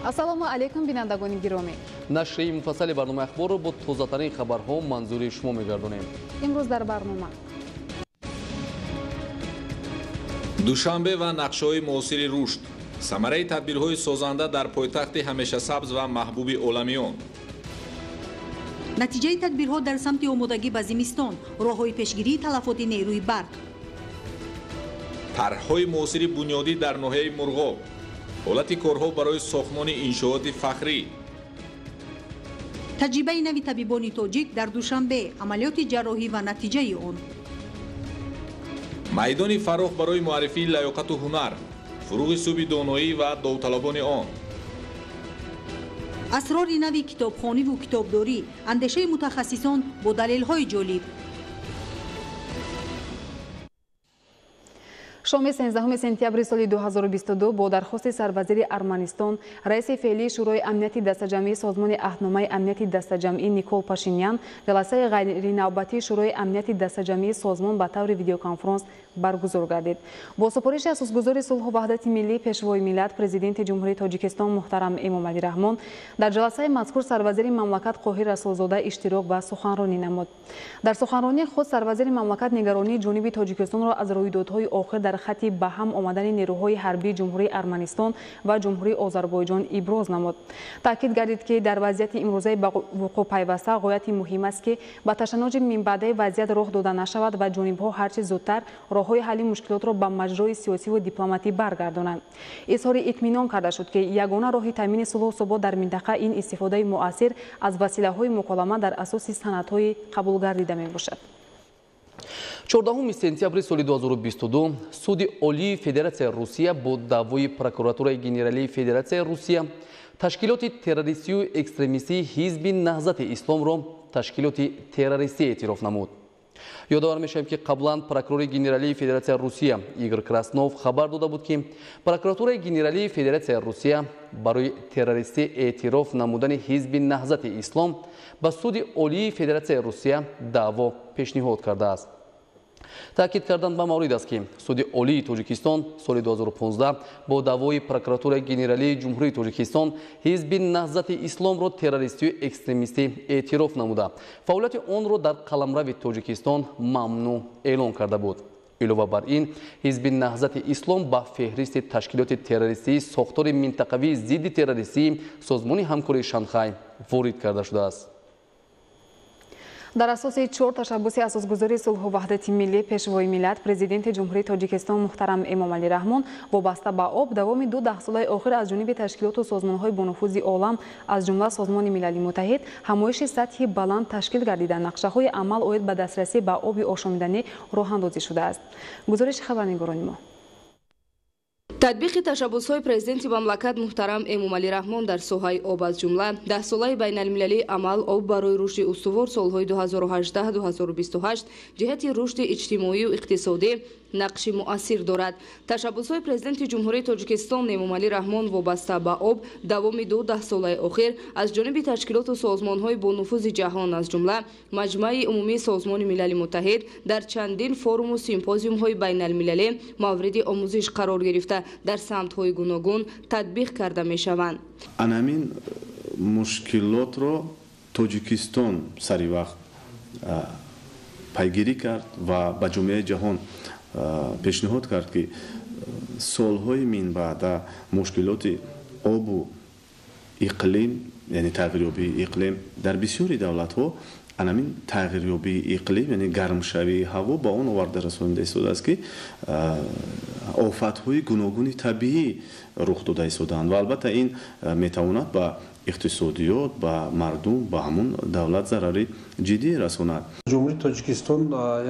ассалому алайкум бинандагони гиромӣ. Нашри муфассали барномаи ахборро бо тозатарин хабарҳо манзури шумо мегардонем. имрӯз дар барнома душанбе ва нақшаҳои муосири рушд, самараи тадбирҳои созанда дар пойтахти ҳамешасабз ва маҳбуби оламиён. натиҷаи тадбирҳо дар самти омодагӣ ба зимистон, роҳҳои пешгирии талафоти нерӯи барқ. тарҳҳои муосири бунёдӣ дар ноҳияи Мурғоб, ҳолати корҳо барои сохтмони иншооти фахрӣ. таҷрибаи нави табибони тоҷик дар душанбе, амалиёти ҷарроҳӣ ва натиҷаи он. майдони фароғ барои муаррифии лаёқату ҳунар, фурӯғи субҳи доноӣ ва довталабони он. асрори нави китобхониву китобдорӣ, андешаи мутахассисон бо далелҳои ҷолиб. шоми 13 сентябри соли 2022 бо дархости сарвазири Арманистон, раиси феълии шӯрои амнияти дастаҷамъии созмони аҳдномаи амнияти дастаҷамъӣ Никол Пашинян ҷаласаи ғайринавбатии шӯрои амнияти дастаҷамъии созмон ба таври видеоконферонс баргузор гардид. бо супориши асосгузори сулҳу ваҳдати миллӣ пешвои миллат президенти ҷумҳурии Тоҷикистон муҳтарам Эмомалӣ Раҳмон дар ҷаласаи мазкур сарвазири мамлакат Қоҳир Расулзода иштирок ва суханронӣ намуд. дар суханронии худ сарвазири мамлакат нигаронии ҷониби Тоҷикистонро аз рӯйдодҳои охир дар хати ба ҳам омадани нерӯҳои ҳарбии ҷумҳурии Арманистон ва ҷумҳурии Озарбойҷон иброз намуд. таъкид гардид ки дар вазъияти имрӯзаи ба вуқӯъ пайваста ғояти муҳим аст ки ба ташаннуҷи минбаъдаи вазъият роҳ дода нашавад ва ҷонибҳо ҳарчи зудтар роҳҳои ҳалли мушкилотро ба маҷрои сиёсиву дипломатӣ баргардонанд. изҳори итминон карда шуд ки ягона роҳи таъмини сулҳу собот дар минтақа ин истифодаи муассир аз василаҳои муколама дар асоси санадҳои қабул гардида мебошад. 14 сентябри соли 2022 суди олии Федератсияи Русия бо даъвои прокуратураи генералии Федератсияи Русия ташкилоти террористию экстремистии ҳизби Наҳзати Исломро ташкилоти террористӣ эътироф намуд. ёдовар мешавем ки қаблан прокурори генералии Федератсияи Русия Игор Краснов хабар дода буд ки прокуратураи генералии Федератсияи Русия барои террористӣ эътироф намудани ҳизби Наҳзати Ислом ба суди олии Федератсияи Русия даъво пешниҳод кардааст. таъкид кардан ба маврид аст ки суди олии Тоҷикистон соли 2015 бо даъвои прокуратураи генералии ҷумҳурии Тоҷикистон ҳизби Наҳзати Исломро террористию экстремистӣ эътироф намуда фаъолияти онро дар қаламрави Тоҷикистон мамнӯъ эълон карда буд. илова бар ин ҳизби Наҳзати Ислом ба феҳристи ташкилоти террористии сохтори минтақавии зидди террористии созмони ҳамкории Шанхай ворид карда шудааст. дар асоси 4 ташаббуси асосгузори сулҳу ваҳдати миллӣ пешвои миллат президенти ҷумҳурии Тоҷикистон муҳтарам Эмомалӣ Раҳмон вобаста ба об давоми 2 даҳсолаи охир аз ҷониби ташкилоту созмонҳои бонуфузи олам аз ҷумла Созмони милали муттаҳид ҳамоиши сатҳи баланд ташкил гардида нақшаҳои амал оид ба дастрасӣ ба оби ошомиданӣ роҳандозӣ шудааст. гузориши хабарнигорони мо. татбиқи ташаббусҳои президенти мамлакат муҳтарам Эмомалӣ Раҳмон дар соҳаи об аз ҷумла 10 солаи байналмилалии амал об барои рушди устувор солҳои 2018-2028 ҷиҳати рушди иҷтимоию иқтисодӣ нақши муассир дорад. ташаббусҳои президенти ҷумҳурии Тоҷикистон Эмомалӣ Раҳмон вобаста ба об давоми 2 даҳсолаи охир аз ҷониби ташкилоту созмонҳои бо нуфузи ҷаҳон аз ҷумла Маҷмаи умумии Созмони милали муттаҳид дар чандин форуму симпозиумҳои байналмилалӣ мавриди омӯзиш қарор гирифта дар самтҳои гуногун татбиқ карда мешаванд. анамин мушкилотро Тоҷикистон сари вақт пайгирӣ кард ва ба ҷомеаи ҷаҳон пешниҳод кард ки солҳои минбаъда мушкилоти обу иқлим яъне тағйирёбии иқлим дар бисёри давлатҳо анамин тағйирёбии иқлим яъне гармшавии ҳаво ба он оварда расонида истодааст ки офатҳои гуногуни табиӣ рух дода истодаанд ва албатта ин метавонад ба иқтисодиёт ба мардум ба ҳамон давлат зарари ҷиддӣ расонад. ҷумҳурии Тоҷикистон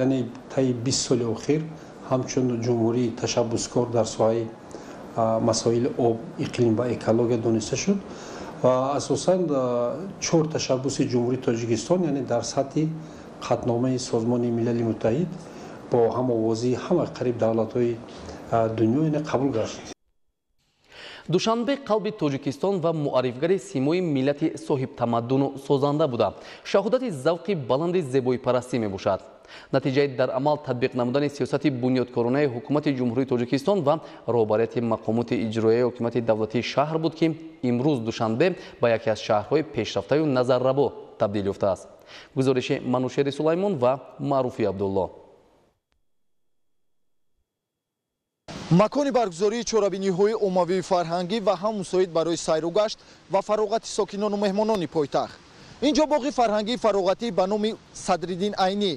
яъне таи 20 соли охир ҳамчун ҷумҳурии ташаббускор дар соҳаи масоили об, иқлим ва экология дониста шуд ва асосан 4 ташаббуси ҷумҳурии Тоҷикистон яъне дар сатҳи қатномаи Созмони милали муттаҳид бо ҳамовозии ҳама қариб давлатҳои дунё яъне қабул гашт. душанбе қалби Тоҷикистон ва муаррифгари симои миллати соҳибтамаддуну созанда буда шаҳодати завқи баланди зебоипарастӣ мебошад. натиҷаи дар амал татбиқ намудани сиёсати бунёдкоронаи ҳукумати ҷумҳурии Тоҷикистон ва роҳбарияти мақомоти иҷроияи ҳукумати давлатии шаҳр буд ки имрӯз душанбе ба яке аз шаҳрҳои пешрафтаю назаррабо табдил ёфтааст. гузориши Манушери Сулаймон ва Маъруфи Абдулло. макони баргузории чорабиниҳои оммавии фарҳангӣ ва ҳам мусоид барои сайругашт ва фароғати сокинону меҳмонони пойтахт. инҷо боғи фарҳангии фароғатӣ ба номи Садриддин Айнӣ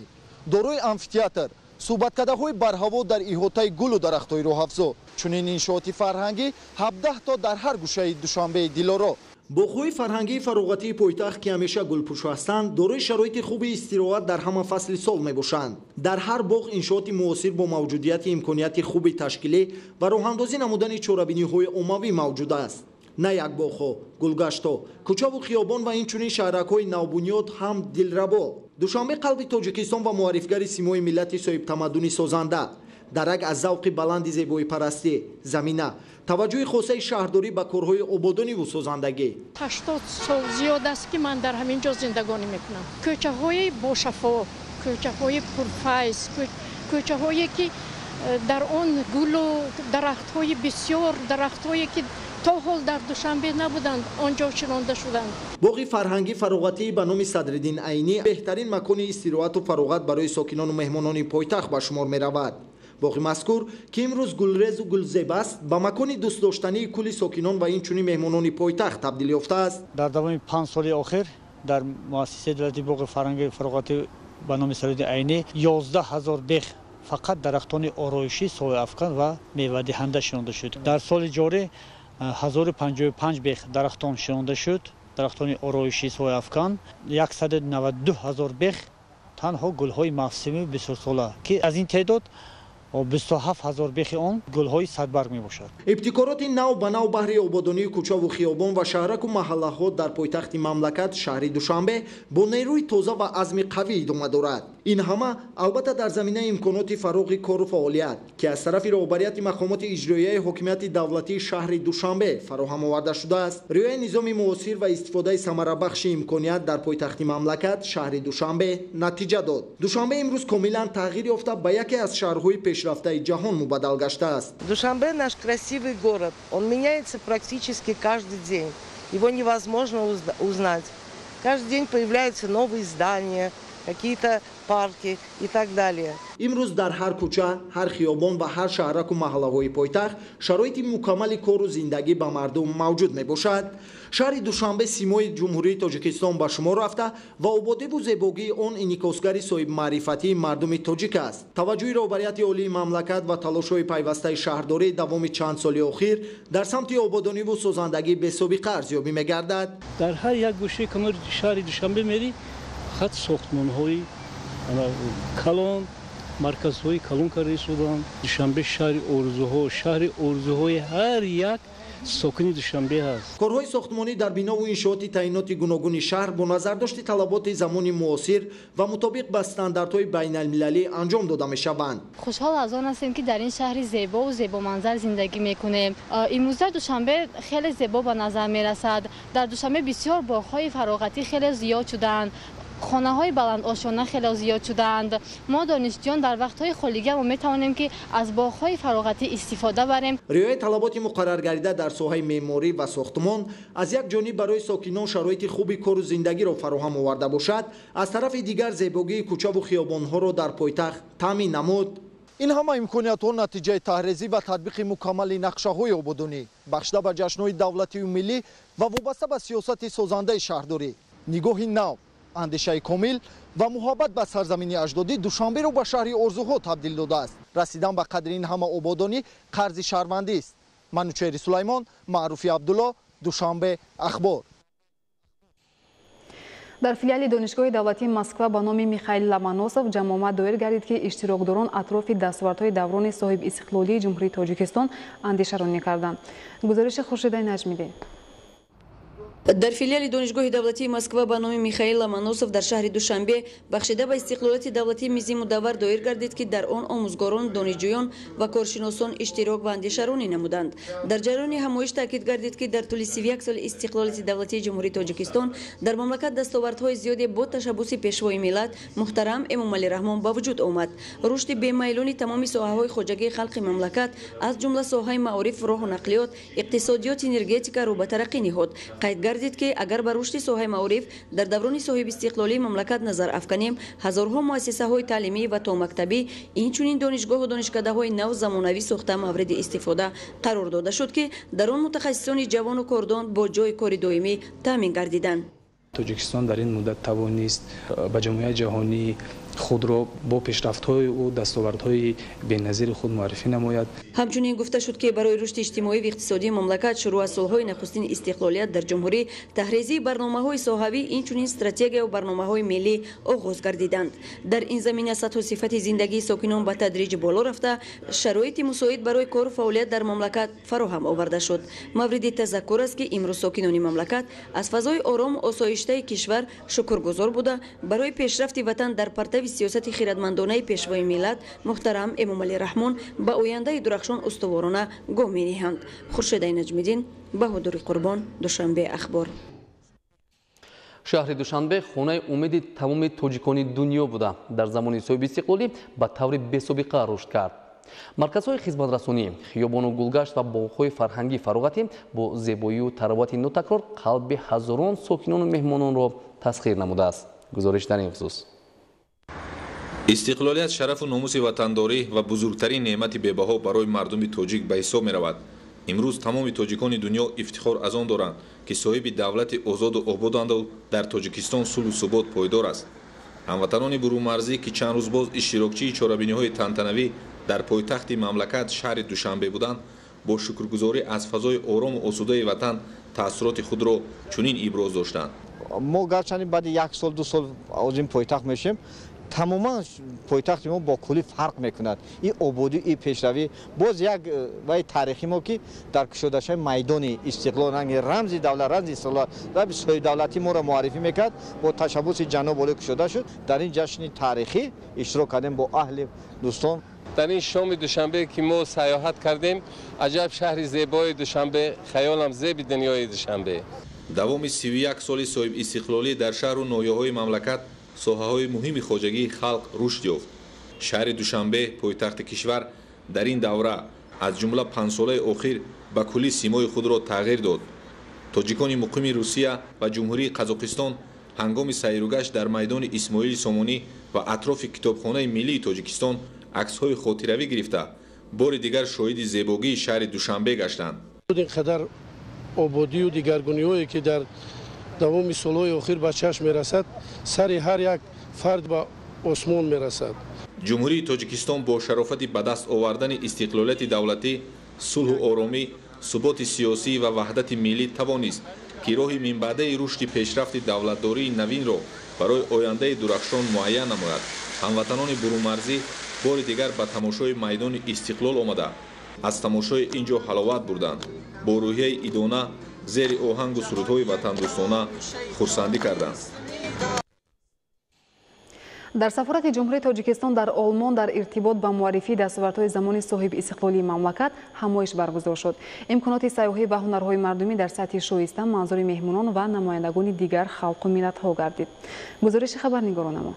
дорои амфитеатр, суҳбаткадаҳои барҳаво дар иҳотаи гулу дарахтҳои роҳафзо, чунин иншооти фарҳангӣ 17 то дар ҳар гӯшаи Душанбеи Дилоро. боғҳои фарҳангии фароғатии пойтахт ки ҳамеша гулпӯш ҳастанд, дорои шароити хуби истироҳат дар ҳама фасли сол мебошанд. дар ҳар боғ иншооти муосир бо мавҷудияти имконияти хуби ташкилӣ ва роҳандозӣ намудани чорабиниҳои оммавӣ мавҷуд аст. на як боғҳо, гулгаштҳо, кӯчаву хиёбон ва инчунин шаҳракҳои навбунёд ҳам дилрабо. душанбе қалби Тоҷикистон ва муаррифгари симои миллати соҳибтамаддуни созанда, дарак аз завқи баланди зебоипарастӣ, замина, таваҷҷӯҳи хосаи шаҳрдорӣ ба корҳои ободониву созандагӣ. 80 сол зиёд аст ки ман дар ҳамин ҷо зиндагонӣ мекунам. кӯчаҳои бошафо, кӯчаҳои пурфайз, кӯчаҳое ки дар он гулу дарахтҳои бисёр, дарахтҳое ки то ҳол дар Душанбе набуданд, онҷо шинонда шуданд. боғи фарҳангӣ фароғатӣ ба номи Садриддин Айнӣ беҳтарин макони истироҳату фароғат барои сокинону меҳмонони пойтахт ба шумор меравад. боғи мазкур ки имрӯз гулрезу гулзеб аст, ба макони дӯстдоштании кули сокинон ва инчунин меҳмонони пойтахт табдил ёфтааст. дар давоми 5 соли охир дар муассисаи давлати боғи фарҳангии фароғатӣ ба номи Садриддин Айнӣ 11 000 беғ фақат дарахтони ороишӣ, соҳаафкан ва мевадиҳанда шинонда шуд. дар соли ҷорӣ 1055 беғ дарахтон шинонда шуд, дарахтони ороишӣ, соҳаафкан, 192 000 беғ танҳо гулҳои мавсимӣ бисёрсола ки аз ин теъдод 27 000 беғи он гулҳои садбарг мебошад. ибтикороти нав ба нав баҳри ободонии кӯчаву хиёбон ва шаҳраку маҳаллаҳо дар пойтахти мамлакат шаҳри Душанбе бо нерӯи тоза ва азми қавӣ идома дорад. ин ҳама албатта дар заминаи имконоти фароғи кору фаъолият ки аз тарафи роҳбарияти мақомоти иҷроияи ҳокимияти давлатии шаҳри Душанбе фароҳам оварда шудааст. риояи низоми муосир ва истифодаи самарабахши имконият дар пойтахти мамлакат шаҳри Душанбе натиҷа дод. Душанбе имрӯз комилан тағйир ёфта ба яке аз шаҳрҳои пешрафтаи ҷаҳон мубаддал гаштааст. Душанбе наш красивый город. Он меняется практически каждый день. Его невозможно узнать. Каждый день появляются новые здания, какие-то парки и так далее. имрӯз дар ҳар кӯча, ҳар хиёбон ва ҳар шаҳраку маҳаллаҳои пойтахт шароити мукаммали кору зиндагӣ ба мардум мавҷуд мебошад. шаҳри Душанбе симои ҷумҳурии Тоҷикистон ба шумор рафта ва ободиву зебогии он инъикосгари соҳибмаърифатии мардуми тоҷик аст. таваҷҷӯҳи роҳбарияти олии мамлакат ва талошҳои пайвастаи шаҳрдорӣ давоми чанд соли охир дар самти ободониву созандагӣ бесобиқа арзёбӣ мегардад. дар ҳар як гӯшаи камари шаҳри Душанбе мери хат сохтмонҳои калон, марказҳои калон карда шуданд. Душанбе шаҳри орзуҳои ҳар як сокини Душанбе ҳаст. корҳои сохтмонӣ дар бинову иншооти таъиноти гуногуни шаҳр бо назардошти талаботи замони муосир ва мутобиқ ба стандартҳои байналмилалӣ анҷом дода мешаванд. хушҳол аз он ҳастем ки дар ин шаҳри зебову зебоманзар зиндагӣ мекунем. имрӯза Душанбе хеле зебо ба назар мерасад. дар Душанбе бисёр боғҳои фароғатӣ хеле зиёд шуданд. хонаҳои баландошона хеле зиёд шуданд. мо донишҷӯён дар вақтҳои холигӣ мо метавонем ки аз боғҳои фароғатӣ истифода барем. риояи талаботи муқарраргарида дар соҳаи меъморӣ ва сохтмон аз як ҷониб барои сокинон шароити хуби кору зиндагиро фароҳам оварда бошад, аз тарафи дигар зебогии кӯчаву хиёбонҳоро дар пойтахт таъмин намуд. ин ҳама имкониятҳо натиҷаи таҳризӣ ва татбиқи мукаммали нақшаҳои ободонӣ бахшида ба ҷашнҳои давлатию миллӣ ва вобаста ба сиёсати созандаи шаҳрдорӣ, нигоҳи нав, андешаи комил ва муҳаббат ба сарзамини аҷдодӣ Душанберо ба шаҳри орзуҳо табдил додааст. расидан ба қадри ин ҳама ободонӣ қарзи шаҳрвандист. Манучери Сулаймон, Маъруфи Абдулло, Душанбе ахбор. дар филиали донишгоҳи давлатии Москва ба номи Михаил Ломоносов ҷамъомад доир гардид ки иштирокдорон атрофи дастовардҳои даврони соҳибистиқлолии ҷумҳурии Тоҷикистон андешаронӣ карданд. гузориши Хуршидаи Наҷмидӣ. در فیلیال دانشگاه دولتی مسکو با نام میخائیل لامانوسوف در شهر دوشنبه بخشیده به استقلالات دولتی میزی مدور دایر گردید که در آن آموزگاران، دانشجویان و کارشناسان اشتراک و اندیشه‌رانی نمودند. در جریان همایش تاکید گردید که در طول 31 سال استقلالات دولتی جمهوری تاجیکستان در مملکت دستاوردهای زیادی با تشبث پیشوای ملت محترم امامعلی رحمان با وجود آمد. رشد بی‌میلان تمام ساحه‌های خوجگی خلق مملکت از جمله ساحه معارف، راه و نقلیات، اقتصادیات، انرژتیک رو به ترقی نهاد. قید دید که اگر بر رشد ساحه معارف در دوران صاحب استقلالی مملکت نظر افکنیم، هزارها مؤسسه های تعلیمی و تا مکتبی اینچنین دانشگاه و دانشکده های نو زمانوی ساخته مورد استفاده قرار داده شد که در آن متخصصان جوان و کاردان با جای کار دائمی تامین گردیدند. تاجیکستان در این مدت توانست به جامعه جهانی خود را با پیشرفت‌های و دستاوردهای بی‌نظیر خود معرفی نماید. همچنین گفته شد که برای رشد اجتماعی و اقتصادی مملکت شروع از سالهای نخستین استقلالیت در جمهوری تحریزی برنامه‌های ساحوی اینچنین استراتژی و برنامه‌های ملی آغاز گردیدند. در این زمینه سطح و صفت زندگی ساکنان به تدریج بالا رفته، شرایط مساعد برای کار و فعالیت در مملکت فراهم آورده شد. مورد تذکر است که امروز ساکنان مملکت از فضای آرام و آسایشته کشور شکرگزار بوده برای پیشرفت وطن در پرتو سیاست خیرتمندانه پیشوای ملت محترم امامعلی رحمان به آینده درخشان استوارانه گام می‌نهند. خورشید نجمی‌دین، بهادر قربان، دوشنبه اخبار. شهر دوشنبه خانه امید تمام تاجیکان دنیا بوده. در زمان صاحب استقلالی به طور بی‌سابقه رشد کرد. مرکزهای خدمترسانی، خیابان و گلگشت و باغ‌های فرهنگی فراغتی با زیبایی و تراوت نوتکرار قلب هزاران ساکنان و مهمانان را تسخیر نموده است. گزارش در این خصوص. استقلالیت شرف و ناموس وطنداری و بزرگترین نعمت بی‌بها برای مردم تاجیک به حساب می‌رود. امروز تمام تاجیکان دنیا افتخار از آن دارند که صاحب دولت آزاد و آبادند و در تاجیکستان صلح و ثبات پایدار است. هموطنان برون‌مرزی که چند روز باز اشتراکچی چهاربینی‌های تنتنوی در پایتخت مملکت شهر دوشنبه بودند، با شکرگزاری از فضای آرام و آسوده وطن تأثیرات خود را چنین ابراز داشتند. ما گرچه بعد یک سال دو سال از این پایتخت میشیم، تماما پایتخت ما با کلی فرق میکند. این آبادی، این پیشروی باز یک وای تاریخی ما که در کشادش میدان استقلال رمز دولت، رمز استقلال و سوی دولتی ما را معرفی میکرد. با تشبث جناب عالی کشاده شد. در این جشن تاریخی اشتراک کردیم با اهل دوستان. در این شام دوشنبه که ما سیاحت کردیم، عجب شهر زیبای دوشنبه، خیالم زیب دنیای دوشنبه. دوام 31 سال صاحب استقلالی در شهر و ناحیه‌های مملکت ساحه‌های مهم خوجگی خلق رشد یافت. شهر دوشنبه پایتخت کشور در این دوره از جمله 5 ساله اخیر به کلی سیمای خود را تغییر داد. تاجیکان مقیم روسیه و جمهوری قزاقستان هنگام سیر و گشت در میدان اسماعیل سامانی و اطراف کتابخانه ملی تاجیکستان عکس‌های خاطروی گرفته بار دیگر شاهد زیبایی شهر دوشنبه گشتند. اینقدر آبادی و دیگرگونی‌هایی که در دوام سالهای اخیر به چشم می‌رسد، سر هر یک فرد به آسمان می‌رسد. جمهوری تاجیکستان با شرافت به دست آوردن استقلالیت دولتی، صلح و آرامی، ثبات سیاسی و وحدت ملی توانست که راه من بعده رشد پیشرفت دولتداری نوین را برای آینده درخشان معین نماید. هموطنان برون‌مرزی بار دیگر به تماشای میدان استقلال آمده از تماشای اینجا حلاوت بردند. با روحیه ایدانه زیر آهنگ و سرودهای وطن دوستانه خرسندی کردند. در سفارت جمهوری تاجیکستان در آلمان در ارتباط با معرفی دستاوردهای زمان صاحب استقلالی مملکت همایش برگزار شد. امکانات سیاحی و هنرهای مردمی در سطح شایسته منظور مهمانان و نمایندگان دیگر خلق و ملت‌ها گردید. گزارش خبرنگاران ما.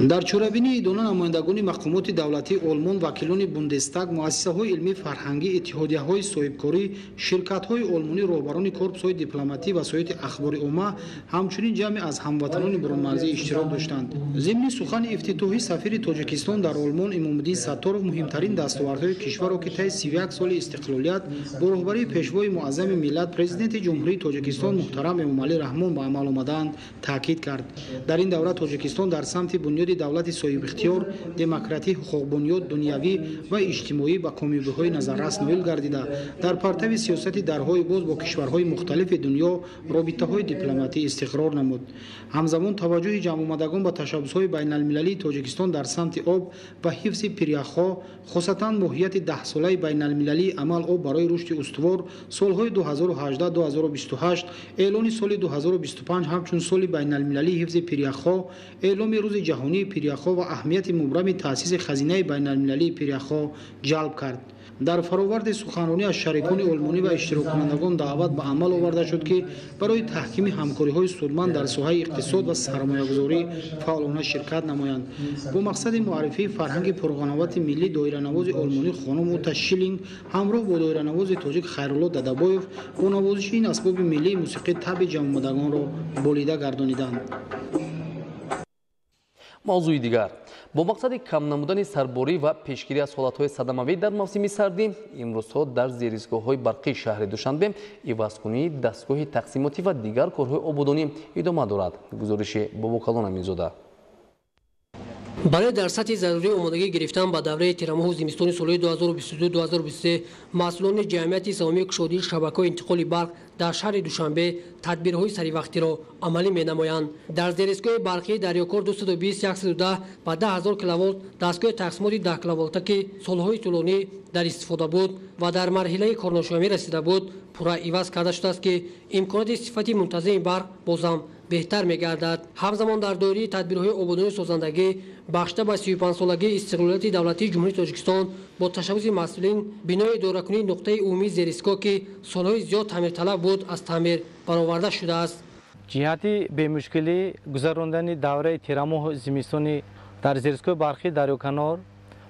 در چورابینی ایدانه نمایندگان مقامات دولتی آلمان، وکیلان بوندستاگ، مؤسسه‌های علمی فرهنگی، اتحادیه‌های صاحبکاری، شرکت‌های آلمانی، راهبران کورپس‌های دیپلماتی و سایت اخبار عامه همچنین جمع از هموطنان برون‌مرزی اشتراک داشتند. ضمن سخن افتتاحی سفیر تاجیکستان در آلمان امام‌الدین ستار مهمترین دستاوردهای کشور را که طی 31 سال استقلالیت با راهبری پیشوای معظم ملت پرزیدنت جمهوری تاجیکستان محترم امامعلی رحمان به عمل آمدند تاکید کرد. در این دوره тоҷикистон дар самти бунёди давлати соҳибихтиёр демократӣ ҳуқуқбунёд дунявӣ ва иҷтимоӣ ба комёбиҳои назаррас ноил гардида дар партави сиёсати дарҳои боз бо кишварҳои мухталифи дунё робитаҳои дипломатӣ истиқрор намуд. ҳамзамон таваҷҷӯҳи ҷамъомадагон ба tashabbusҳои байналмилалии тоҷикистон дар самти об ва ҳифзи пиряхҳо, хосатан моҳияти 10-солаи байналмилалии амал об барои рушди устувор солҳои 2018-2028, эълони соли 2025 ҳамчун соли байналмилалии ҳифзи пиряхҳо, эъломи рӯзи ҷаҳонии пиряхҳо ва аҳамияти мубрами таъсиси хазинаи байналмилалии пиряхҳо ҷалб кард. дар фароварди суханронӣ аз шарикони олмонӣ ва иштироккунандагон даъват ба амал оварда шуд ки барои таҳкими ҳамкориҳои судманд дар соҳаи иқтисод ва сармоягузорӣ фаъолона ширкат намоянд. бо мақсади муаррифии фарҳанги пурғановати миллӣ доиранавози олмонӣ хонум Ута Шиллинг ҳамроҳ бо доиранавози тоҷик Хайрулло Дадабоев бо навозиши ин асбоби миллии мусиқӣ таби ҷамъомадагонро болида гардониданд. мавзӯи дигар бо мақсади кам намудани сарборӣ ва пешгирӣ аз ҳолатҳои садамавӣ дар мавсими сардӣ имрӯзҳо дар зеристгоҳҳои барқии шаҳри Душанбе ивазкунии дастгоҳи тақсимотӣ ва дигар корҳои ободонӣ идома дорад. гузориши Бобокалон Аминзода. барои дар сатҳи зарурӣ омодагӣ гирифтан ба давраи тирамоҳу зимистони солҳои 2022-2023 масъулони ҷамъияти савомии кушодии шабакаҳои интиқоли барқ дар шаҳри Душанбе тадбирҳои саривақтиро амалӣ менамоянд. дар зеристгоҳи барқии Дарёкор 220-110 ба 10,000 киловолт дастгоҳи тақсимоти 10 киловолта ки солҳои тӯлонӣ дар истифода буд ва дар марҳилаи корношавӣ расида буд пурра иваз карда шудааст ки имконоти сифати мунтазими барқ бозам беҳтар мегардад. ҳамзамон дар доираи тадбирҳои ободонии созандагӣ бахшида ба 35-солагии истиқлолияти давлатии ҷумҳурии Тоҷикистон бо ташаббуси масъулин бинои идоракунии нуқтаи умумии зеристгоҳ ки солҳои зиёд таъмирталаб буд аз таъмир бароварда шудааст. ҷиҳати бемушкилӣ гузарондани давраи тирамоҳ зимистони дар зеристгоҳи барқии Дарёканор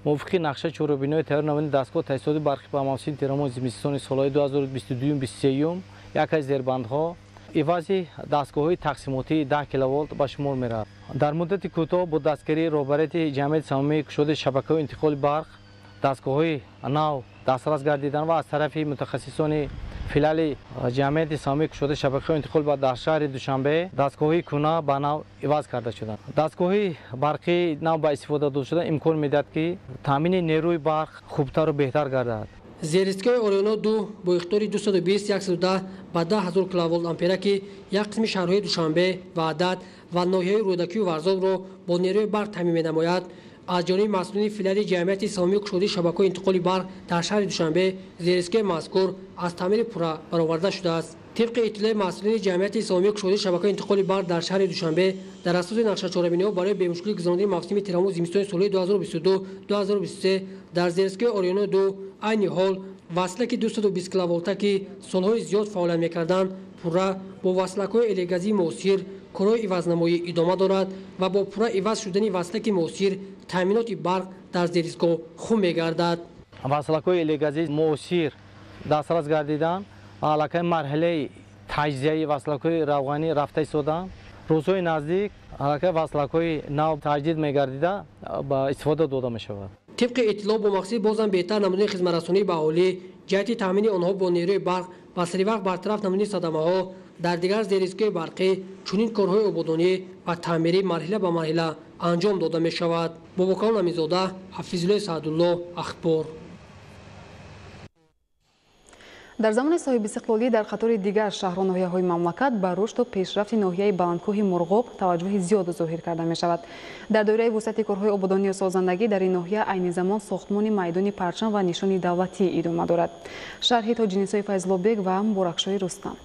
мувофиқи нақша чорабинои тайёр намудани дастгоҳ таъсисоти барқӣ ба мавсими тирамоҳ зимистони солҳои 2022-23 яке аз зербандҳо ивази дастгоҳҳои тақсимотии 10 киловолт ба шумор меравад. дар муддати кӯтоҳ бо дастгирии роҳбарияти ҷамъияти савомии кушоди шабакаҳои интиқоли барқ дастгоҳҳои нав дастрас гардидан ва аз тарафи мутахассисони филиали ҷамъияти савомии кушоди шабакаҳои интиқоли барқ дар шаҳри Душанбе дастгоҳҳои кӯна ба нав иваз карда шуданд. дастгоҳҳои барқии нав ба истифода дода шуда имкон медиҳад ки таъмини нерӯи барқ хубтару беҳтар гардад. зеристгоҳи Орионо 2 бо иқтидори 220-110 ба 10,000 киловолт ампера ки як қисми шаҳрҳои Душанбе ва Адад ва ноҳияҳои Рӯдакию Варзобро бо нерӯи барқ таъмин менамояд, аз ҷониби масъулини филиали ҷамъияти савомии кушодии шабакаҳои интиқоли барқ дар шаҳри Душанбе зеристгоҳи мазкур аз таъмири пурра бароварда шудааст. طبق اطلاع مسئولین جمعیت سومی کشوده شبکه انتقال برق در شهر دوشنبه در اساس نقشه چهاربینی‌ها برای به مشکل گذراندن موسم تیرمو زمستان سال 2022-2023 در زیرسگاه اوریونو 2 عین حال وصله که 220 کیلوولت که سالهای زیاد فعالیت می‌کردند پورا با وصله‌های الگازی موثر کارهای عوض‌نمایی ادامه دارد و با پورا عوض شدن وصله که موثر تامینات برق در زیرسگاه خوب می‌گردد. وصله‌های الگازی موثر دسترس گردیدن علاقه مرحله تجزیه وصله‌های روغنی رفته شدن روزهای نزدیک علاقه وصله‌های نو تجدید می‌گردیده با استفاده داده می‌شود. طبق اطلاع با مقصد بازم بهتر نمودن خدمت‌رسانی به اهالی جهت تامین آنها با نیروی برق و سریع برطرف نمودن صدمه‌ها در دیگر زیرسگاه برقی چنین کارهای آبادانی و تعمیری مرحله به مرحله انجام داده می‌شود. باباکان امیرزاده، حفیظالله سعدالله، اخبار. در زمان صاحب استقلالی در خطر دیگر شهر و ناحیه‌های مملکت به رشد و پیشرفت ناحیه بلندکوه مرغاب توجه زیاد ظاهر کرده می شود. در دوره وسعت کارهای آبادانی و سازندگی در این ناحیه عین زمان ساختمان میدان پرچم و نشان دولتی ادامه دارد. شرح تاج‌نسای فیض‌الله بیگ و مبارکشاه رستم.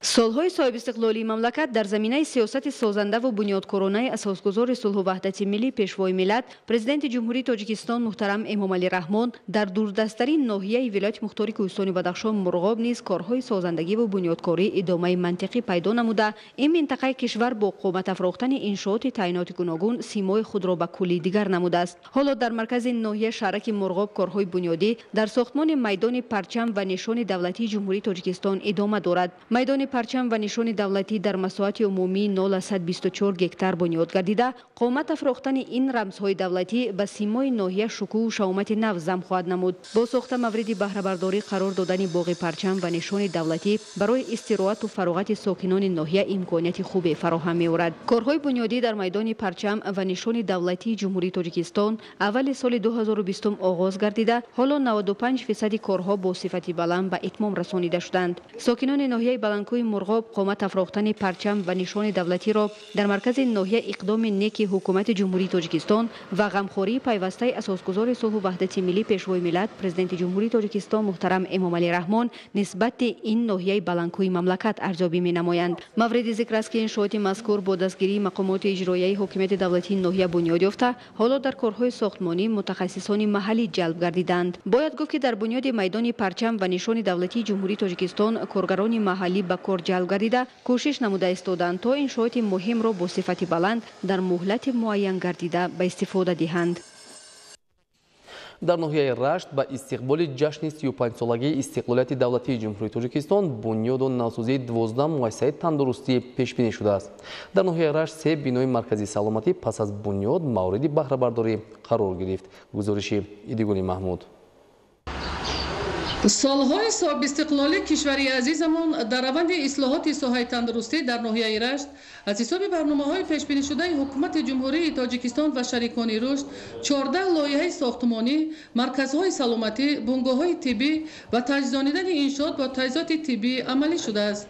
солҳои соҳибистиқлолии мамлакат дар заминаи сиёсати созанда ва бунёдкоронаи асосгузори сулҳу ваҳдати миллӣ пешвои миллат президенти ҷумҳурии тоҷикистон муҳтарам Эмомалӣ Раҳмон дар дурдастарин ноҳияи вилояти мухтори кӯҳистони Бадахшон Мурғоб низ корҳои созандагӣ ва бунёдкорӣ идомаи мантиқӣ пайдо намуда ин минтақаи кишвар бо қомат афрохтани иншооти таъиноти гуногун симои худро ба кулли дигар намудааст. ҳоло дар маркази ноҳия шаҳраки Мурғоб корҳои бунёдӣ дар сохтмони майдони парчам ва нишони давлатии ҷумҳурии тоҷикистон идома дорад. майдони парчам ва нишони давлатӣ дар масоати умумӣ 0124 гектар бунёд гардида, қомат афрохтани ин рамзҳои давлатӣ ба симои ноҳия шукӯҳу шаомати нав зам хоҳад намуд. Бо сохта мавриди баҳрабардорӣ қарор додани боғи парчам ва нишони давлатӣ барои истироҳату фароғати сокинони ноҳия имконияти хубе фароҳам меорад. Корҳои бунёдӣ дар майдони парчам ва нишони давлатии ҷумҳурии Тоҷикистон аввали соли 2020 оғоз гардида, ҳоло 95% корҳо бо сифати баланд ба итмом расонида шуданд. Сокинони ноҳияи Баланкӯи Мурғоб қомат афрохтани парчам ва нишони давлатиро дар маркази ноҳия иқдоми неки ҳукумати ҷумҳурии Тоҷикистон ва ғамхории пайвастаи асосгузори сулҳу ваҳдати миллӣ пешвои миллат Президенти ҷумҳурии Тоҷикистон муҳтарам Эмомалӣ Раҳмон нисбати ин ноҳияи Баланкӯи мамлакат арзёбӣ менамоянд. Мавриди зикр аст ки иншооти мазкур бо дастгирии мақомоти иҷроияи ҳокимияти давлатии ноҳия бунёд ёфта, ҳоло дар корҳои сохтмонӣ мутахассисони маҳаллӣ ҷалб гардиданд. Бояд гуфт ки дар бунёди майдони парчам ва нишони давлатии ҷумҳурии Тоҷикистон коргарони маҳаллӣ ба кор ҷалб гардида кӯшиш намуда истоданд то иншооти муҳимро бо сифати баланд дар муҳлати муайян гардида ба истифода диҳанд. дар ноҳияи Рашт ба истиқболи ҷашни 35-солагии истиқлолияти давлатии ҷумҳурии Тоҷикистон бунёду навсозии 12 муассисаи тандурустӣ пешбинӣ шудааст. дар ноҳияи Рашт 3 бинои марказии саломатӣ пас аз бунёд мавриди баҳрабардорӣ қарор гирифт. гузориши Идигули Маҳмуд. солҳои собистиқлолӣ кишвари азизамон дар раванди ислоҳоти соҳаи тандурустӣ дар ноҳияи Рашт аз ҳисоби барномаҳои пешбинишудаи ҳукумати ҷумҳурии Тоҷикистон ва шарикони рушд 14 лоиҳаи сохтмонӣ, марказҳои саломатӣ, бунгоҳҳои тиббӣ ва таҷҳизонидани иншоот бо таҷҳизоти тиббӣ амалӣ шудааст.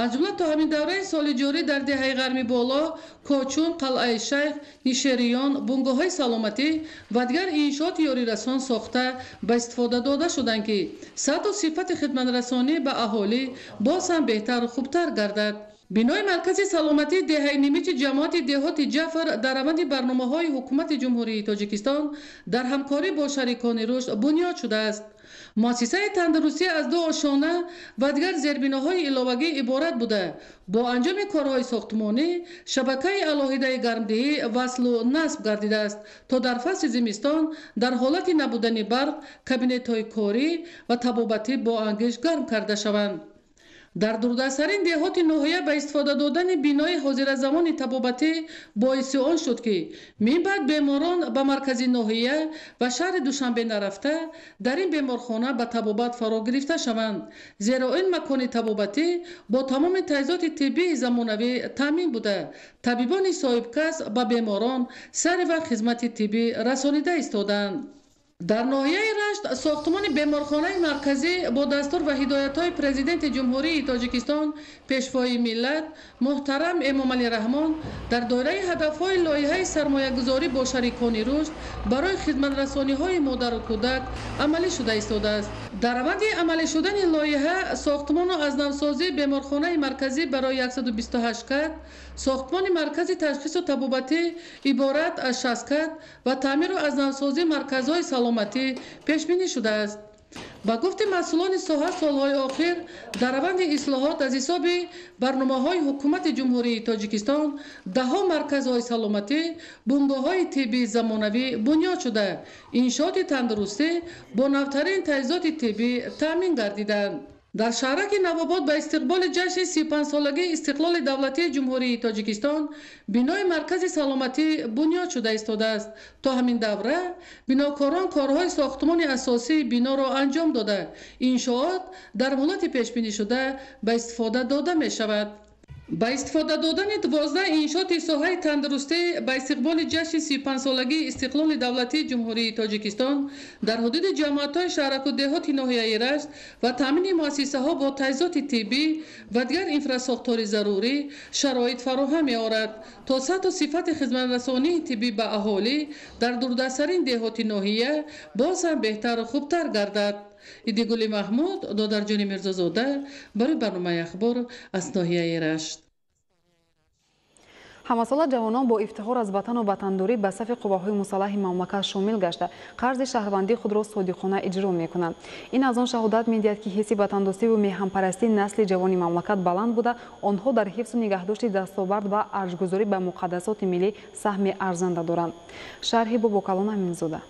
аз ҷумла то ҳамин давраи соли ҷорӣ дар деҳаи ғарми боло, Кочун, Қалъаи Шайх, Нишериён, бунгоҳҳои саломатӣ ва дигар иншооти ёрирасон сохта ба истифода дода шуданд ки сатҳу сифати хидматрасонӣ ба аҳолӣ боз ҳам беҳтару хубтар гардад. бинои маркази саломатии деҳаи нимичи ҷамоати деҳоти Ҷафар дар раванди барномаҳои ҳукумати ҷумҳурии Тоҷикистон дар ҳамкорӣ бо шарикони рушд бунёд шудааст. муассисаи тандурустӣ аз 2 ошона ва дигар зербиноҳои иловагӣ иборат буда, бо анҷоми корҳои сохтмонӣ шабакаи алоҳидаи гармдиҳӣ васлу насб гардидааст, то дар фасли зимистон дар ҳолати набудани барқ кабинетҳои корӣ ва табобатӣ бо ангиш гарм карда шаванд. дар дурдастарин деҳоти ноҳия ба истифода додани бинои ҳозиразамони табобатӣ боиси он шуд ки минбаъд беморон ба маркази ноҳия ва шаҳри Душанбе нарафта дар ин беморхона ба табобат фаро гирифта шаванд, зеро ин макони табобатӣ бо тамоми таҷҳизоти тиббии замонавӣ таъмин буда табибони соҳибкасб ба беморон сари вақт хизмати тиббӣ расонида истоданд. дар ноҳияи Рашт сохтмони беморхонаи марказӣ бо дастур ва ҳидоятҳои Президенти ҷумҳурии Тоҷикистон пешвои миллат муҳтарам Эмомалӣ Раҳмон дар доираи ҳадафҳои лоиҳаи сармоягузорӣ бо шарикони рушд барои хидматрасониҳои модару кӯдак амалӣ шуда истодааст. дар раванди амалӣ шудани лоиҳа сохтмону азнавсозии беморхонаи марказӣ барои 128 кат, сохтмони маркази ташхису табобатӣ иборат аз 60 кат ва таъмиру азнавсозии марказҳои саломатӣ пешбинӣ шудааст. ба гуфти масъулони соҳа солҳои охир дар раванди ислоҳот аз ҳисоби барномаҳои ҳукумати ҷумҳурии Тоҷикистон даҳо марказҳои саломатӣ, бунгоҳҳои тиббии замонавӣ бунёд шуда, иншооти тандурустӣ бо навтарин таҷҳизоти тиббӣ таъмин гардиданд. дар шаҳраки Навобод ба истиқболи ҷашни 35-солагии истиқлоли давлатии ҷумҳурии Тоҷикистон бинои маркази саломатӣ бунёд шуда истодааст. то ҳамин давра бинокорон корҳои сохтмони асосии биноро анҷом дода, иншоот дар муҳлати пешбинишуда ба истифода дода мешавад. با استفاده دادن 12 انشاءات ساحه تندرستی با استقبال جشن 35 سالگی استقلال دولتی جمهوری تاجیکستان در حدود جماعت‌های شهرک و دهات ناحیه رشت و تامین مؤسسه‌ها با تجهیزات طبی و دیگر اینفراستراکچور ضروری شرایط فراهم می‌آورد تا سطح و صفت خدمت‌رسانی طبی به اهالی در دوردست‌ترین دهات ناحیه باز هم بهتر و خوبتر گردد. ایدگل محمود دادرجان میرزازاده برای برنامه اخبار از ناحیه رشت. ҳамасола ҷавонон бо ифтихор аз ватану ватандорӣ ба сафи қувваҳои мусаллаҳи мамлакат шомил гашта қарзи шаҳрвандии худро содиқона иҷро мекунанд. ин аз он шаҳодат медиҳад ки ҳисси ватандостиву меҳанпарастӣ насли ҷавони мамлакат баланд буда онҳо дар ҳифзу нигоҳдошти дастовард ва арҷгузорӣ ба муқаддасоти миллӣ саҳми арзанда доранд. шарҳи Бобокалон Аминзода.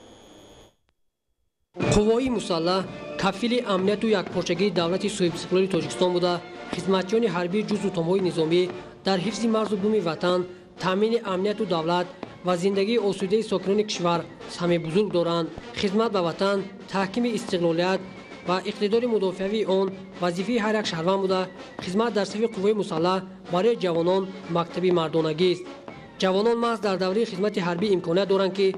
қуввои мусаллаҳ кафили амнияту якпорчагии давлати суҳибистиқлоли тоҷикистон буда хизматчиёни ҳарбии ҷузъу томҳои низомӣ дар ҳифзи марзу буми ватан таъмини амнияту давлат ва зиндагии осудаи сокинони кишвар сами бузург доранд. Хизмат ба ватан, таҳкими истиқлолият ва иқтидори мудофиавии он вазифаи ҳар як шаҳрванд буда хизмат дар сафи қуввои мусаллаҳ барои ҷавонон мактаби мардонагист. ҷавонон маҳз дар давраи хизмати ҳарбӣ имконият доранд ки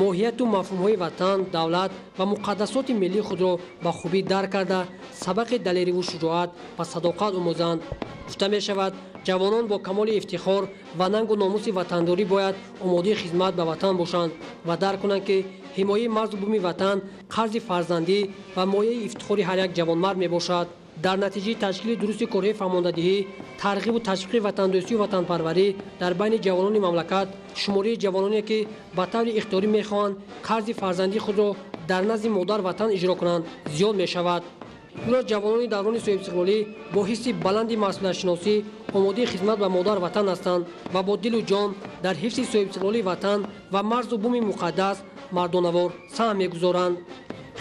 моҳияту мафҳумҳои ватан, давлат ва муқаддасоти миллии худро ба хубӣ дарк карда сабақи далериву шуҷоат ва садоқат омӯзанд. гуфта мешавад, ҷавонон бо камоли ифтихор ва нангу номуси ватандорӣ бояд омодаи хизмат ба ватан бошанд ва дарк кунанд ки ҳимояи марзу буми ватан қарзи фарзандӣ ва мояи ифтихори ҳар як ҷавонмард мебошад. дар натиҷаи ташкили дурусти корҳои фаҳмондадиҳӣ, тарғибу ташвиқи ватандӯстию ватанпарварӣ дар байни ҷавонони мамлакат, шумории ҷавононе ки ба таври ихтиёрӣ мехоҳанд қарзи фарзандии худро дар назди модар ватан иҷро кунанд, зиёд мешавад. имрӯз ҷавонони даврони суҳибистиқлолӣ бо ҳисси баланди масъулиятшиносӣ омодаи хизмат ба модар ватан ҳастанд ва бо дилу ҷон дар ҳифзи суҳибистиқлолии ватан ва марзу буми муқаддас мардонавор саҳм мегузоранд.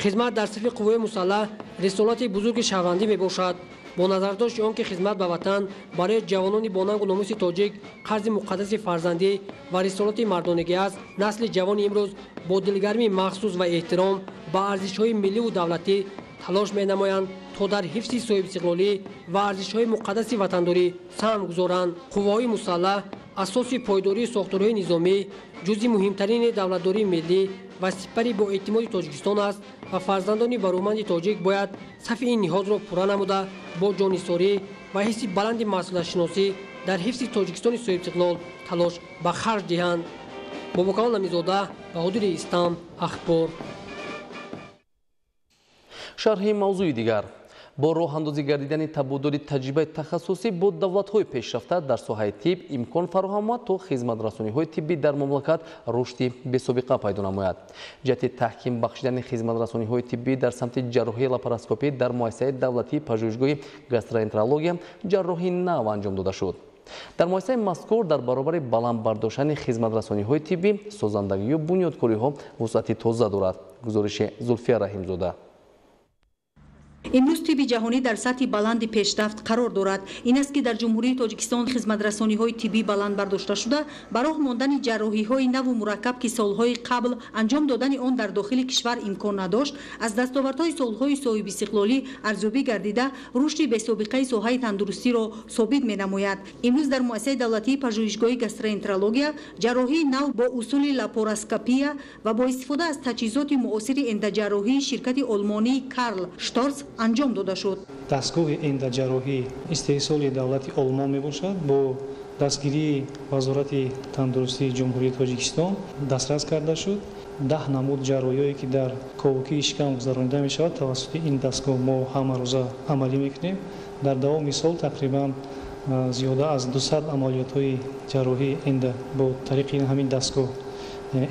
хизмат дар сафи қуввои мусаллаҳ рисолати бузурги шаҳрвандӣ мебошад. бо назардошти он ки хизмат ба ватан барои ҷавонони бо нангу номуси тоҷик қарзи муқаддаси фарзандӣ ва рисолати мардонагӣ аст, насли ҷавони имрӯз бо дилгармии махсус ва эҳтиром ба арзишҳои милливу давлатӣ талош менамоянд то дар ҳифзи соҳибистиқлолӣ ва арзишҳои муқаддаси ватандорӣ саҳм гузоранд. қуввои мусаллаҳ асоси пойдории сохторҳои низомӣ, ҷузъи муҳимтарини давлатдории миллӣ ва сипари боэътимоди Тоҷикистон аст ва фарзандони барӯманди тоҷик бояд сафи ин ниҳозро пурра намуда бо ҷонисорӣ ва ҳисси баланди масъулиятшиносӣ дар ҳифзи Тоҷикистони соҳибистиқлол талош ба харҷ диҳанд. бобокамол намизода, баҳодири Истам, ахбор. шарҳи мавзӯи дигар. бо роҳандозӣ гардидани табодули таҷрибаи тахассусӣ бо давлатҳои пешрафта дар соҳаи тиб имкон фароҳам омад то хизматрасониҳои тиббӣ дар мамлакат рушди бесобиқа пайдо намояд. ҷиҳати таҳким бахшидани хизматрасониҳои тиббӣ дар самти ҷарроҳии лапароскопӣ дар муассисаи давлатии пажӯҳишгоҳи гастроэнтерология ҷарроҳии нав анҷом дода шуд. дар муассисаи мазкур дар баробари баланд бардоштани хизматрасониҳои тиббӣ созандагию бунёдкориҳо вусъати тоза дорад. гузориши Зулфия Раҳимзода. имрӯз тибби ҷаҳонӣ дар сатҳи баланди пешрафт қарор дорад. ин аст ки дар ҷумҳурии Тоҷикистон хизматрасониҳои тиббӣ баланд бардошта шуда ба роҳ мондани ҷарроҳиҳои наву мураккаб ки солҳои қабл анҷом додани он дар дохили кишвар имкон надошт, аз дастовардҳои солҳои соҳибистиқлолӣ арзёбӣ гардида рушди бесобиқаи соҳаи тандурустиро собит менамояд. имрӯз дар муассисаи давлатии пажӯҳишгоҳи гастроэнтерология ҷарроҳии нав бо усули лапароскопия ва бо истифода аз таҷҳизоти муосири эндаҷарроҳии ширкати олмонии Карл Шторц анҷом дода шуд. дастгоҳи эндаҷарроҳӣ истеҳсоли давлати олмон мебошад. бо дастгирии вазорати тандурустии ҷумҳурии Тоҷикистон дастрас карда шуд. 10 намуд ҷарроҳие ки дар ковокии шикам гузаронида мешавад тавассути ин дастгоҳ мо ҳама рӯза амалӣ мекунем. дар давоми сол тақрибан зиёда аз 200 амалиётҳои ҷарроҳии энда бо тариқи ҳамин дастгоҳ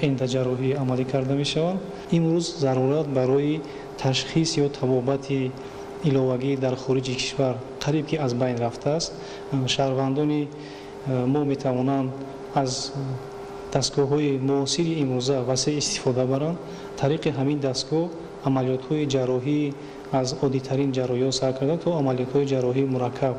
эндаҷарроҳӣ амалӣ карда мешаванд. имрӯз зарурат барои ташхис ё табобати иловагӣ дар хориҷи кишвар қариб ки аз байн рафтааст. шаҳрвандони мо метавонанд аз дастгоҳҳои муосири имрӯза васеъ истифода баранд. тариқи ҳамин дастгоҳ амалиётҳои ҷарроҳӣ аз оддитарин ҷарроҳиҳо сар карда то амалиётҳои ҷарроҳии мураккаб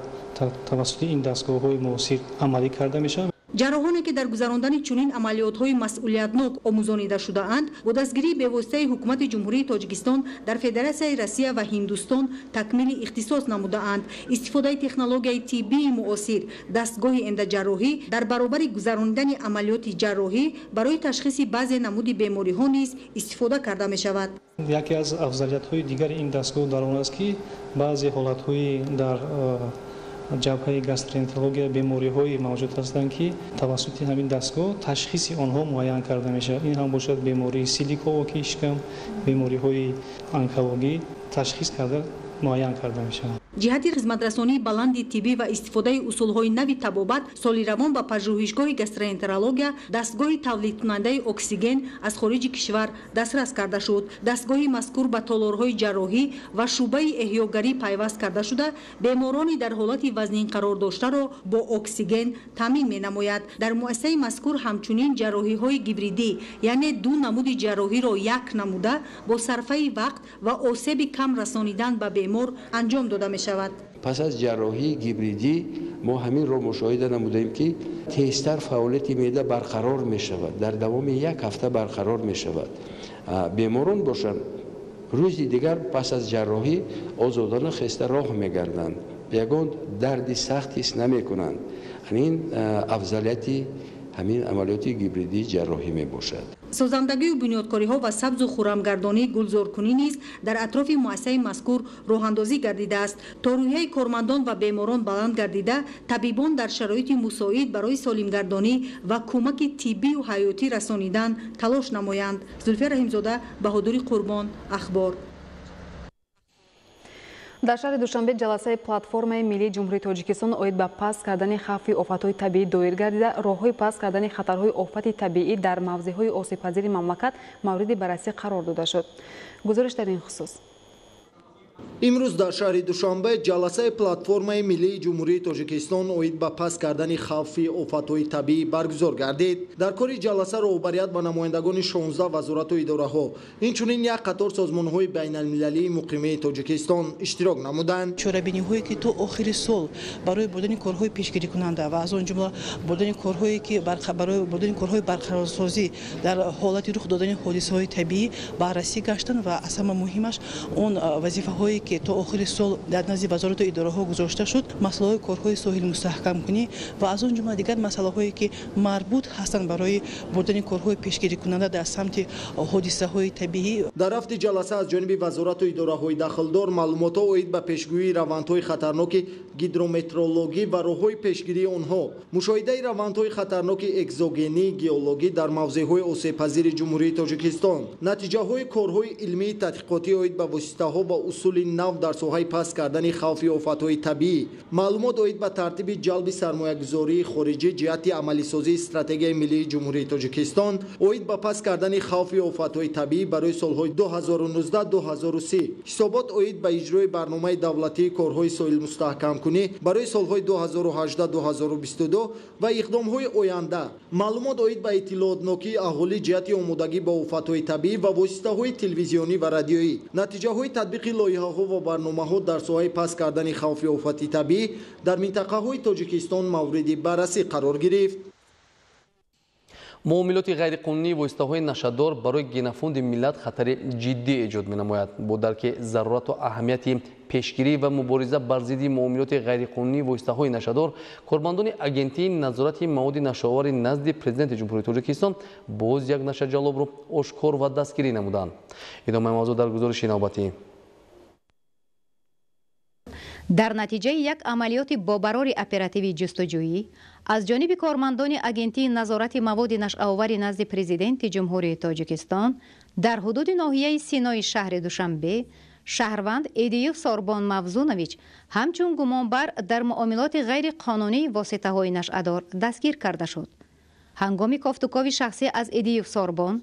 тавассути ин дастгоҳҳои муосир амалӣ карда мешавад. ҷарроҳоне ки дар гузарондани чунин амалиётҳои масъулиятнок омӯзонида шудаанд, бо дастгирии бевоситаи ҳукумати ҷумҳурии Тоҷикистон дар Федератсияи Россия ва Ҳиндустон такмили ихтисос намудаанд. истифодаи технологияи тиббии муосир, дастгоҳи эндаҷарроҳӣ дар баробари гузарондани амалиёти ҷарроҳӣ барои ташхиси баъзе намуди бемориҳо низ истифода карда мешавад. яке аз афзалиятҳои дигари ин дастгоҳ дар он аст ки баъзе ҳолатҳои дар ҷабҳаи гастроэнтерология бемориҳои мавҷуд ҳастанд ки тавассути ҳамин дастгоҳ ташхиси онҳо муайян карда мешавад. ин ҳам бошад бемории силиковокии шикам, бемориҳои онкологӣ ташхис карда муайян карда мешавад. ҷиҳати хизматрасонии баланди тиббӣ ва истифодаи усулҳои нави табобат соли равон ба пажӯҳишгоҳи гастроэнтерология дастгоҳи тавлидкунандаи оксиген аз хориҷи кишвар дастрас карда шуд. дастгоҳи мазкур ба толорҳои ҷарроҳӣ ва шуъбаи эҳёгарӣ пайваст карда шуда беморони дар ҳолати вазнин қарор доштаро бо оксиген таъмин менамояд. дар муассисаи мазкур ҳамчунин ҷарроҳиҳои гибридӣ яъне ду намуди ҷарроҳиро як намуда бо сарфаи вақт ва осеби кам расонидан ба бемор анҷом дода мешавад. пас аз ҷарроҳии гибридӣ мо ҳаминро мушоҳида намудем ки тезтар фаъолияти меъда барқарор мешавад, дар давоми як ҳафта барқарор мешавад. беморон бошанд рӯзи дигар пас аз ҷарроҳӣ озодона хеста роҳ мегарданд, ягон дарди сахт ҳис намекунанд. ин афзалияти ҳамин амалиёти гибридии ҷарроҳӣ мебошад. созандагию бунёдкориҳо ва сабзу хӯрамгардонии гулзоркунӣ низ дар атрофи муассисаи мазкур роҳандозӣ гардидааст. то рӯҳияи кормандон ва беморон баланд гардида, табибон дар шароити мусоид барои солимгардонӣ ва кӯмаки тиббию ҳаётӣ расонидан талош намоянд. зульфия раҳимзода, баҳодури қурбон, ахбор. дар шаҳри душанбе ҷаласаи платформаи миллии ҷумҳурии тоҷикистон оид ба паст кардани хавфи офатҳои табиӣ доир гардида, роҳҳои паст кардани хатарҳои офати табиӣ дар мавзеъҳои осебпазири мамлакат мавриди баррасӣ қарор дода шуд. гузориш дар ин хусус. имрӯз дар шаҳри душанбе ҷаласаи платформаи миллии ҷумҳурии тоҷикистон оид ба паст кардани хавфи офатҳои табиӣ баргузор гардид. дар кори ҷаласа роҳбарият ба намояндагони 16 вазорату идораҳо, инчунин як қатор созмонҳои байналмилалии муқимии тоҷикистон иштирок намуданд. чорабиниҳое ки то охири сол барои бурдани корҳои пешгирикунанда ва аз он ҷумла бурдани корҳое ки барои бурдани корҳои барқарорсозӣ дар ҳолати рух додани ҳодисаҳои табиӣ баррасӣ гаштанд ва аз ҳама муҳимаш он вазифаҳое ки то охири сол дар назди вазорату идораҳо гузошта шуд, масъалаҳои корҳои соҳил мустаҳкамкунӣ ва аз он ҷумла дигар масъалаҳое ки марбут ҳастанд барои бурдани корҳои пешгирикунанда дар самти ҳодисаҳои табиӣ. дар рафти ҷаласа аз ҷониби вазорату идораҳои дахлдор маълумотҳо оид ба пешгӯии равандҳои хатарноки гидрометеорологӣ ва роҳҳои пешгирии онҳо, мушоҳидаи равандҳои хатарноки экзогении геологӣ дар мавзеъҳои осебпазири ҷумҳурии тоҷикистон, натиҷаҳои корҳои илмии тадқиқотӣ оид ба воситаҳо ва усули нав дар соҳаи паст кардани хавфи офатҳои табиӣ, маълумот оид ба тартиби ҷалби сармоягузории хориҷӣ ҷиҳати амалисозии стратегияи миллии ҷумҳурии тоҷикистон оид ба паст кардани хавфи офатҳои табиӣ барои солҳои 2019-2030, ҳисобот оид ба иҷрои барномаи давлатии корҳои соҳилмустаҳкамкунӣ барои солҳои 2018-2022 ва иқдомҳои оянда, маълумот оид ба иттилоотнокии аҳолӣ ҷиҳати омодагӣ ба офатҳои табиӣ ва воситаҳои телевизионӣ ва радиоӣ, натиҷаҳои татбиқи лоиҳаҳо ва барномаҳо дар соҳаи паст кардани хавфи офати табиӣ дар минтақаҳои тоҷикистон мавриди баррасӣ қарор гирифт. муомилоти ғайриқонунии воситаҳои нашадор барои генофонди миллат хатари ҷиддӣ эҷод менамояд. бо дарки зарурату аҳамияти пешгирӣ ва мубориза бар зидди муомилоти ғайриқонунии воситаҳои нашадор, кормандони агентии назорати маводи нашоавари назди президенти ҷумҳурии тоҷикистон боз як нашаҷалобро ошкор ва дастгирӣ намуданд. идомаи мавзӯъ дар гузориши навбатӣ. дар натиҷаи як амалиёти бобарори оперативи ҷустуҷӯӣ аз ҷониби кормандони агентии назорати маводи нашъаовари назди президенти ҷумҳурии тоҷикистон дар ҳудуди ноҳияи синои шаҳри душанбе шаҳрванд Эдиев Сорбон Мавзунович ҳамчун гумонбар дар муомилоти ғайриқонунии воситаҳои нашъадор дастгир карда шуд. ҳангоми кофтукови шахсӣ аз Эдиев Сорбон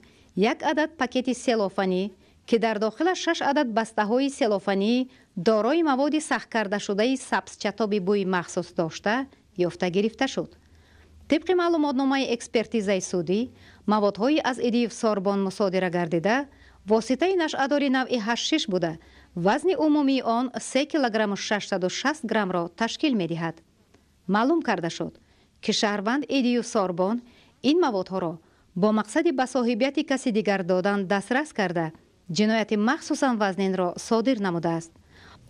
як адад пакети селофанӣ ки дар дохилаш 6 адад бастаҳои селофанӣ дорои маводи сахткардашудаи сабзчатоби бӯи махсус дошта ёфта гирифта шуд. тибқи маълумотномаи экспертизаи судӣ, маводҳои аз Эдиев Сорбон мусодира гардида воситаи нашъадори навъи ҳашиш буда, вазни умумии он 3 килограмму 660 граммро ташкил медиҳад. маълум карда шуд ки шаҳрванд Эдиев Сорбон ин маводҳоро бо мақсади ба соҳибияти каси дигар додан дастрас карда ҷинояти махсусан вазнинро содир намудааст.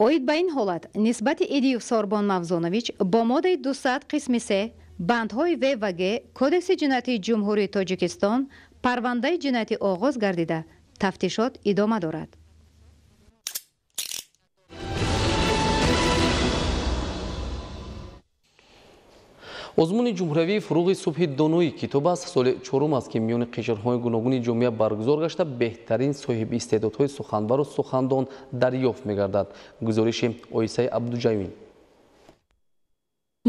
оид ба ин ҳолат нисбати Эдиев Сорбон Мавзунович бо моддаи 200 қисми 3 бандҳои В ва Г Кодекси ҷиноятии ҷумҳурии Тоҷикистон парвандаи ҷиноятӣ оғоз гардида тафтишот идома дорад. озмуни ҷумҳуриявии фуруғи субҳи доноӣ китоб аст. соли чорум аст ки миёни қишрҳои гуногуни ҷомеа баргузор гашта беҳтарин соҳибистеъдодҳои суханбару сухандон дарёфт мегардад. гузориши оисаи абдуҷавин.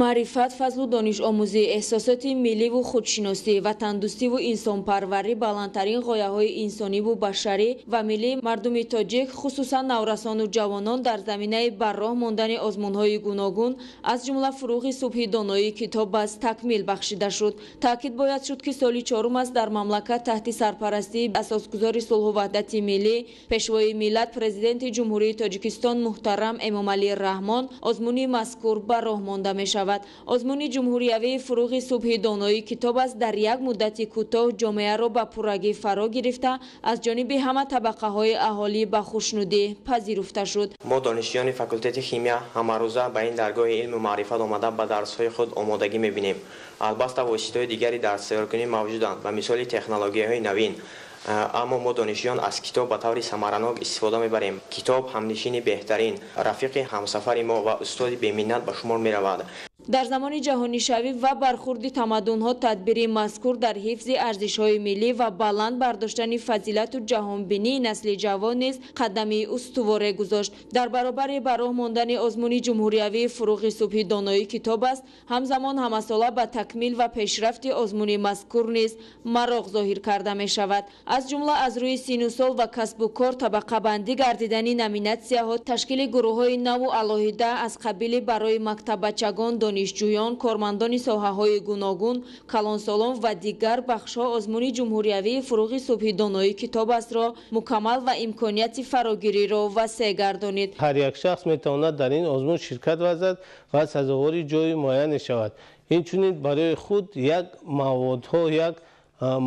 маърифат, фазлу донишомӯзӣ, эҳсосоти милливу худшиносӣ, ватандӯстиву инсонпарварӣ баландтарин ғояҳои инсониву башарӣ ва миллии мардуми тоҷик, хусусан наврасону ҷавонон дар заминаи барроҳ мондани озмунҳои гуногун аз ҷумла фуруғи субҳи доноӣ китоб аст такмил бахшида шуд. таъкид бояд шуд ки соли чорум аст дар мамлакат таҳти сарпарастии асосгузори сулҳу ваҳдати миллӣ, пешвои миллат, президенти ҷумҳурии Тоҷикистон муҳтарам Эмомалӣ Раҳмон озмуни мазкур ба роҳ монда мешавад. озмуни ҷумҳуриявии фуруғи субҳи доноӣ китоб аст дар як муддати кӯтоҳ ҷомеаро ба пуррагӣ фаро гирифта аз ҷониби ҳама табақаҳои аҳолӣ ба хушнудӣ пазируфта шуд. мо донишҷӯёни факултети химия ҳамарӯза ба ин даргоҳи илму маърифат омада ба дарсҳои худ омодагӣ мебинем. албатта воситаҳои дигари дарстайёркунӣ мавҷуданд ба мисоли технологияҳои навин. аммо мо донишҷӯён аз китоб ба таври самаранок истифода мебарем. китоб ҳамнишини беҳтарин, рафиқи ҳамсафари мо ва устоди беминнат ба шумор меравад. дар замони ҷаҳонишавӣ ва бархурди тамаддунҳо тадбири мазкур дар ҳифзи арзишҳои миллӣ ва баланд бардоштани фазилату ҷаҳонбинии насли ҷавон низ қадами устуворе гузошт. дар баробари ба роҳ мондани озмуни ҷумҳуриявии фуруғи субҳи доноӣ китоб аст ҳамзамон ҳамасола ба такмил ва пешрафти озмуни мазкур низ мароғ зоҳир карда мешавад. аз ҷумла аз рӯи сину сол ва касбу кор табақабандӣ гардидани номинатсияҳо, ташкили гурӯҳҳои наву алоҳида аз қабили барои мактаббачагон, донишҷӯён, кормандони соҳаҳои гуногун, калонсолон ва дигар бахшҳо озмуни ҷумҳуриявии фуруғи субҳи доноӣ китоб астро мукаммал ва имконияти фарогириро васеъ гардонид. ҳар як шахс метавонад дар ин озмун ширкат варзад ва сазовори ҷои муайян мешавад. инчунин барои худ як маводҳо, як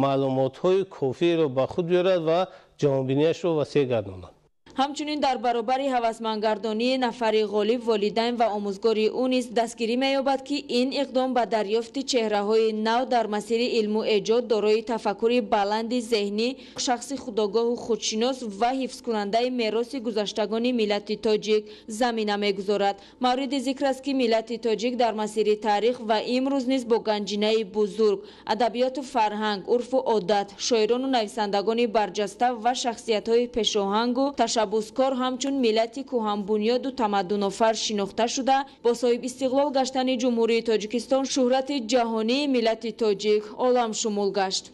маълумотҳои кофиро ба худ биёрад ва ҷаҳонбинияшро васеъ гардонад. ҳамчунин дар баробари ҳавасмандгардонии нафари ғолиб волидайн ва омӯзгори ӯ низ дастгирӣ меёбад ки ин иқдом ба дарёфти чеҳраҳои нав дар масири илму эҷод дорои тафаккури баланди зеҳнӣ, шахси худогоҳу худшинос ва ҳифзкунандаи мероси гузаштагони миллати тоҷик замина мегузорад. мавриди зикр аст ки миллати тоҷик дар масири таърих ва имрӯз низ бо ганҷинаи бузург, адабиёту фарҳанг, урфу одат, шоирону нависандагони барҷаста ва шахсиятҳои пешоҳангу ташаббускор ҳамчун миллати кӯҳанбунёду тамаддунофар шинохта шуда, бо соҳибистиқлол гаштани ҷумҳурии Тоҷикистон шӯҳрати ҷаҳонии миллати тоҷик оламшумул гашт.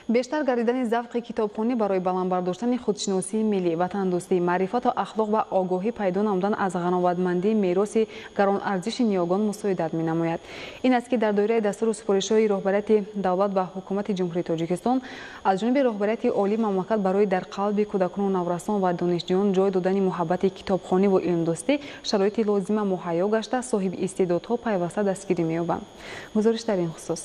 бештар гардидани завқи китобхонӣ барои баланд бардоштани худшиносии миллӣ, ватандӯстӣ, маърифату ахлоқ ва огоҳӣ пайдо намудан аз ғановатмандии мероси гаронарзиши ниёгон мусоидат менамояд. ин аст ки дар доираи дастуру супоришҳои роҳбарияти давлат ва ҳукумати ҷумҳурии Тоҷикистон аз ҷониби роҳбарияти олии мамлакат барои дар қалби кӯдакону наврасон ва донишҷӯён ҷой додани муҳаббати китобхониву илмдӯстӣ шароити лозима муҳайё гашта соҳибистеъдодҳо пайваста дастгирӣ меёбанд. гузориш дар ин хусус.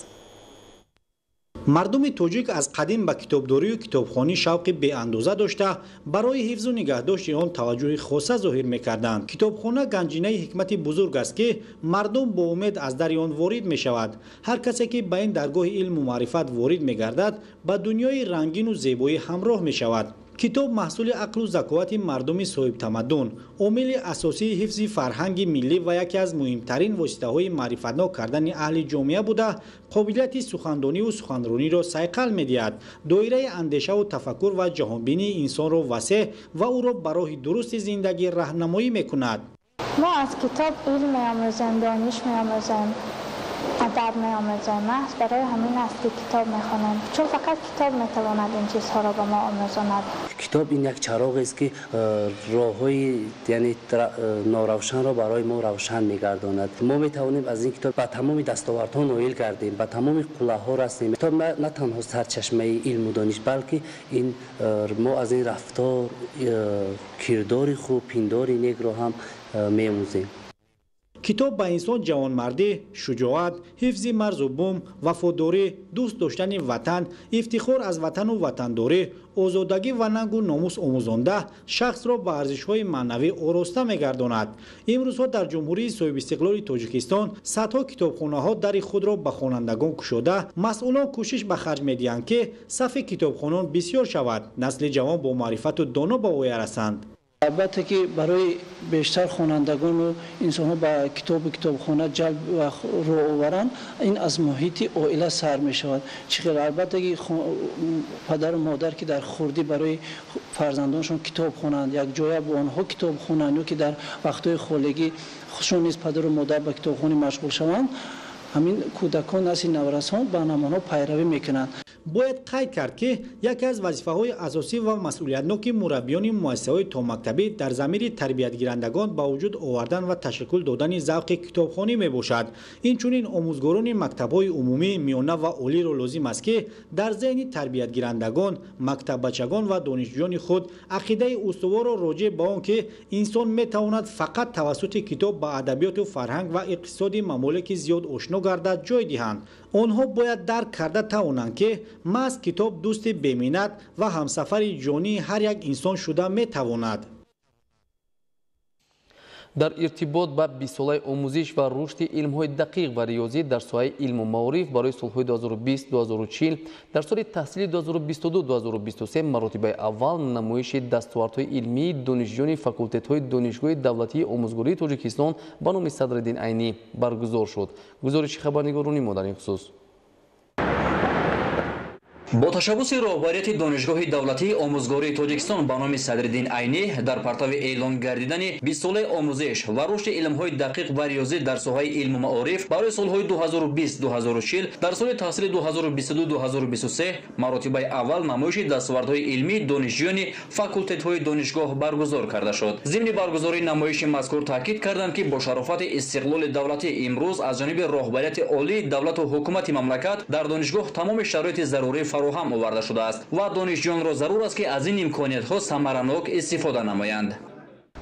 мардуми тоҷик аз қадим ба китобдорию китобхонӣ шавқи беандоза дошта барои ҳифзу нигаҳдошти он таваҷҷӯҳи хоса зоҳир мекарданд. китобхона ганҷинаи ҳикмати бузург аст ки мардум бо умед аз дари он ворид мешавад. ҳар касе ки ба ин даргоҳи илму маърифат ворид мегардад ба дунёи рангину зебоӣ ҳамроҳ мешавад. китоб маҳсули ақлу заковати мардуми соҳибтамаддун, омили асосии ҳифзи фарҳанги миллӣ ва яке аз муҳимтарин воситаҳои маърифатнок кардани аҳли ҷомеа буда, қобилияти сухандониву суханрониро сайқал медиҳад, доираи андешаву тафаккур ва ҷаҳонбинии инсонро васеъ ва ӯро ба роҳи дурусти зиндагӣ раҳнамоӣ мекунад. мо аз китоб илм меомӯзем, дониш меомӯзем, адаб меомӯзем. маҳз барои ҳамин аст ки китоб мехонем, чун фақат китоб метавонад ин чизҳоро ба мо омӯзонад. китоб ин як чароғест ки роҳҳои яъне норавшанро барои мо равшан мегардонад. мо метавонем аз ин китоб ба тамоми дастовардҳо ноил гардем, ба тамоми қуллаҳо расем. китоб на танҳо сарчашмаи илму дониш, балки ин мо аз ин рафтор, кирдори хуб, пиндори некро ҳам меомӯзем. китоб ба инсон ҷавонмардӣ, шуҷоат, ҳифзи марзу бум, вафодорӣ, дӯст доштани ватан, ифтихор аз ватану ватандорӣ, озодагӣ ва нангу номус омӯзонда шахсро ба арзишҳои маънавӣ ороста мегардонад. имрӯзҳо дар ҷумҳурии соҳибистиқлоли Тоҷикистон садҳо китобхонаҳо дари худро ба хонандагон кушода, масъулон кӯшиш ба харҷ медиҳанд ки сафи китобхонон бисёр шавад, насли ҷавон бо маърифату доно ба воя расанд. البته که برای بیشتر خوانندگان و انسان‌ها با کتابخانه جلب رو آورن این از محیط عائله سر می‌شود. چقدر البته که پدر و مادر که در خردی برای فرزندانشون کتاب خوانند یک جای با آنها کتاب خوانند که در وقت‌های خولگی خودشون نیز پدر و مادر به کتابخوانی مشغول شوند همین کودکان از این نورسان برنامه‌ها پیروی میکنند. باید قید کرد که یکی از وظیفه‌های اساسی و مسئولیتناک مربیان مؤسسه‌های تا مکتبی در ضمیر تربیت گیرندگان با وجود آوردن و تشکیل دادن ذوق کتابخوانی میباشد. این چنین آموزگاران مکتب‌های عمومی، میانه و عالی را لازم است که در ذهن تربیت گیرندگان، مکتب بچگان و دانشجویان خود عقیده استوار را راجع به آنکه انسان میتواند فقط توسط کتاب با ادبیات و فرهنگ و اقتصاد ممالک زیاد آشنا گردد جای دهند. آنها باید درک کرده توانند که محض کتاب دوست بی‌منت و همسفر جانی هر یک انسان شده میتواند. در ارتباط با 20 ساله آموزش و رشد علم‌های دقیق و ریاضی در ساحه علم و معارف برای سال‌های 2020-2040 در سال تحصیلی 2022-2023 مراتب اول نمایش دستاوردهای علمی دانشجویان فاکولته‌های دانشگاه دولتی آموزگاری تاجیکستان به نام صدرالدین عینی برگزار شد. گزارش خبرنگاران ما در این خصوص. با تشبث راهبریت دانشگاه دولتی آموزگاری تاجیکستان به نام صدرالدین عینی در پرتو اعلان گردیدن 20 ساله آموزش و رشد علم‌های دقیق و ریاضی در ساحه علم و معارف برای سال‌های 2020-2040 در سال تحصیلی 2022-2023 مراتب اول نمایش دستاوردهای علمی دانشجویان فاکولته‌های دانشگاه برگزار کرده شد. ضمن برگزاری نمایش مذکور تاکید کردند که با شرافت استقلال دولتی امروز از جانب راهبریت عالی دولت و حکومت مملکت در دانشگاه تمام شرایط ضروری فراهم آورده شده است و دانشجویان را ضرور است که از این امکانیت‌ها ثمرناک استفاده نمایند.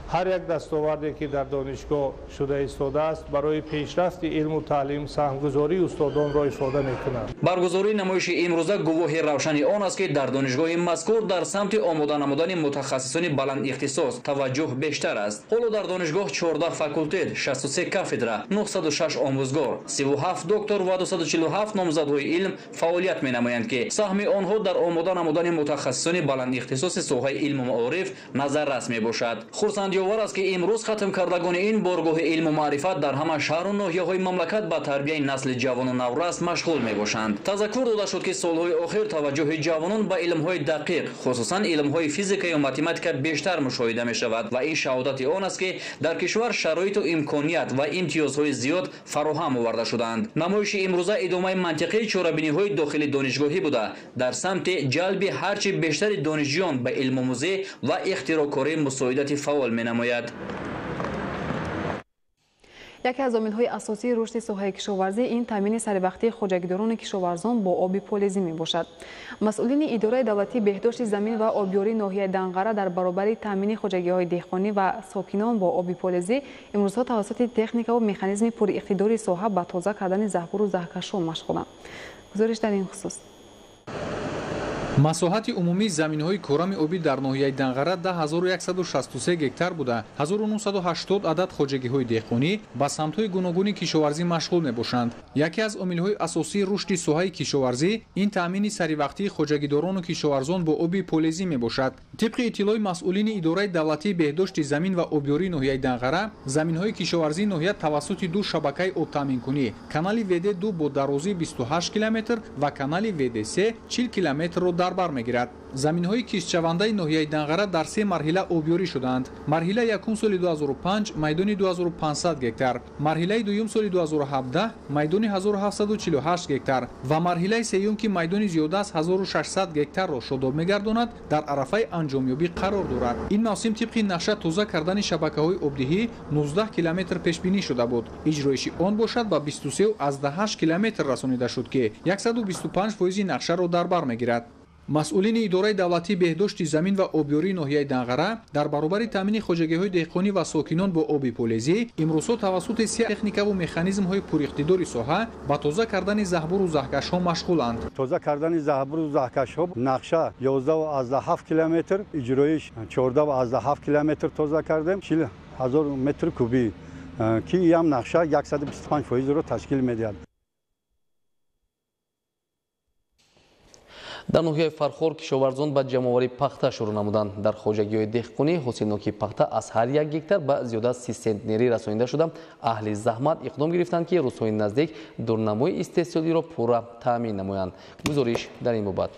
هر یک دستاوردی که در دانشگاه شده ایستاده است برای پیشرفت علم و تعلیم سهمگذاری استادان را افاده می‌کند. برگزاری نمایش امروزه گواه روشن آن است که در دانشگاه مذکور در سمت آماده نمودن متخصصان بلند اختصاص توجه بیشتر است. حالا در دانشگاه 14 فاکولته، 63 کافدرا، 906 آموزگار، 37 دکتر و 247 نامزدهای علم فعالیت می‌نمایند که سهم آنها در آماده نمودن متخصصان بلند اختصاص ساحه علم و معارف نظررس میباشد. خرسندآور است که امروز ختم کردگان این بارگاه علم و معرفت در همه شهر و ناحیه‌های مملکت با تربیت نسل جوان و نورست مشغول میباشند. تذکر داده شد که سالهای آخر توجه جوانان به علم‌های دقیق خصوصا علم‌های فیزیک و متمتیک بیشتر مشاهده می‌شود و این شهادت آن است که در کشور شرایط و امکانیت و امتیازهای زیاد فراهم آورده شدند. نمایش امروزه ادامه منطقه چاره‌بینی‌های داخل دانشگاهی بوده در سمت جلب هرچه بیشتر دانشجویان به علم آموزی و اختراع‌کاری مساعدت فعال می‌نماید. یکی از عامل‌های اساسی رشد ساحه کشاورزی این تامین سروقتی خودجگیداران کشاورزان با آب فلزی میباشد. مسئولین اداره دولتی بهداشت زمین و آبیاری ناحیه دنقره در برابر تامین خودجگی‌های دهقانی و ساکنان با آب فلزی امروزها توسط تکنیک و مکانیزم پر اقتدار ساحه به تازه کردن زهبور و زهکشان مشغولند. گزارش در این خصوص. مساحت عمومی زمین‌های کرم آبی در ناحیه دنقره 10163 گکتار بوده. 1980 عدد خودجگی‌های دهقانی با سمت‌های گوناگون کشاورزی مشغول می‌باشند. یکی از عامل‌های اساسی رشد ساحه کشاورزی این تامین سریوقتی خودجگیداران و کشاورزان با آب فلزی میباشد. طبق اطلاع مسئولین اداره دولتی بهداشت زمین و آبیاری ناحیه دنقره، زمین‌های کشاورزی ناحیه توسط دو شبکه آب تامین‌کنی کانال ود2 با درازی 28 کیلومتر و کانال ود3 40 کیلومتر را در بر میگیرد. زمین‌های کشتشونده ناحیه دنقره در 3 مرحله آبیاری شدند. مرحله یکم سال 2005 میدان 2500 گکتار، مرحله دوم سال 2017 میدان 1748 گکتار و مرحله سوم که میدان زیاده از 1600 گکتار را شاداب می‌گرداند در عرفه انجامیابی قرار دارد. این موسم طبق نقشه تازه کردن شبکه‌های آبدهی 19 کیلومتر پیش بینی شده بود. اجرایش آن باشد با 23.8 کیلومتر رسانیده شد که 125% نقشه را در بر می‌گیرد. مسئولین اداره دولتی بهداشت زمین و آبیاری ناحیه دنقره در برابر تامین خودجگی‌های دهقانی و ساکنان با آب فلزی امروزها توسط سه تکنیک و مکانیزم‌های پراقتدار ساحه با تازه کردن زهبور و زهکش‌ها مشغولند. تازه کردن زهبور و زهکش‌ها نقشه 11.7 کیلومتر، اجرایش 14.7 کیلومتر تازه کردیم، 40,000 متر کوبی که این هم نقشه 125% را تشکیل می‌دهد. дар ноҳияи Фархор кишоварзон ба ҷамъоварии пахта шурӯъ намуданд. Дар хоҷагиҳои деҳқонӣ ҳосилноки пахта аз ҳар 1 гектар ба зиёда 30 сентнерӣ расонида шуда, аҳли заҳмат иқдом гирифтанд ки рӯзҳои наздик дурнамои истеҳсолиро пурра таъмин намоянд. гузориш дар ин бобат.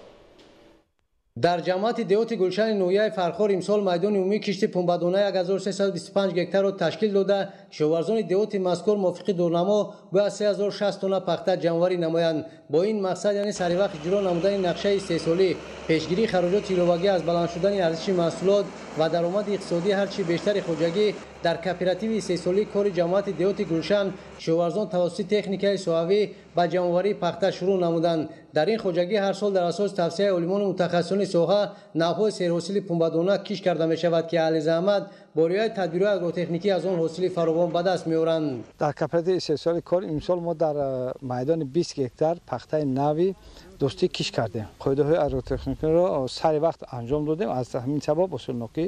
дар ҷамъияти деҳоти гулшани ноҳияи Фархор имсол майдони умумии кишти пунбадона 1325 гектарро ташкил дода, кишоварзони деҳоти мазкур мувофиқи дурнамо бояд 3060 тонна пахта ҷамъоварӣ намоянд. бо ин мақсад, яъне саривақт иҷро намудани нақшаи истеҳсолӣ, пешгирии хароҷоти иловагӣ аз баланд шудани арзиши маҳсулот ва даромади иқтисодии ҳарчи бештари хоҷагӣ, дар кооперативи истеҳсолии кори ҷамъияти деҳоти гулшан кишоварзон тавассути техникаи соҳавӣ ба ҷамъоварии пахта шурӯъ намуданд. дар ин хоҷагӣ ҳар сол дар асоси тавсияи олимони мутахассисони соҳа навъҳои серҳосили пунбадона киш карда мешавад, ки аҳли заҳмат бо риояи тадбирҳои агротехникӣ аз он ҳосили фаровон ба даст меоранд. дар кооперативи истеҳсолии кор имсол мо дар майдони 20 гектар пахтаи нави дӯстӣ киш кардем. қоидаҳои агротехникиро сари вақт анҷом додем, аз ҳамин сабаб ҳосилнокӣ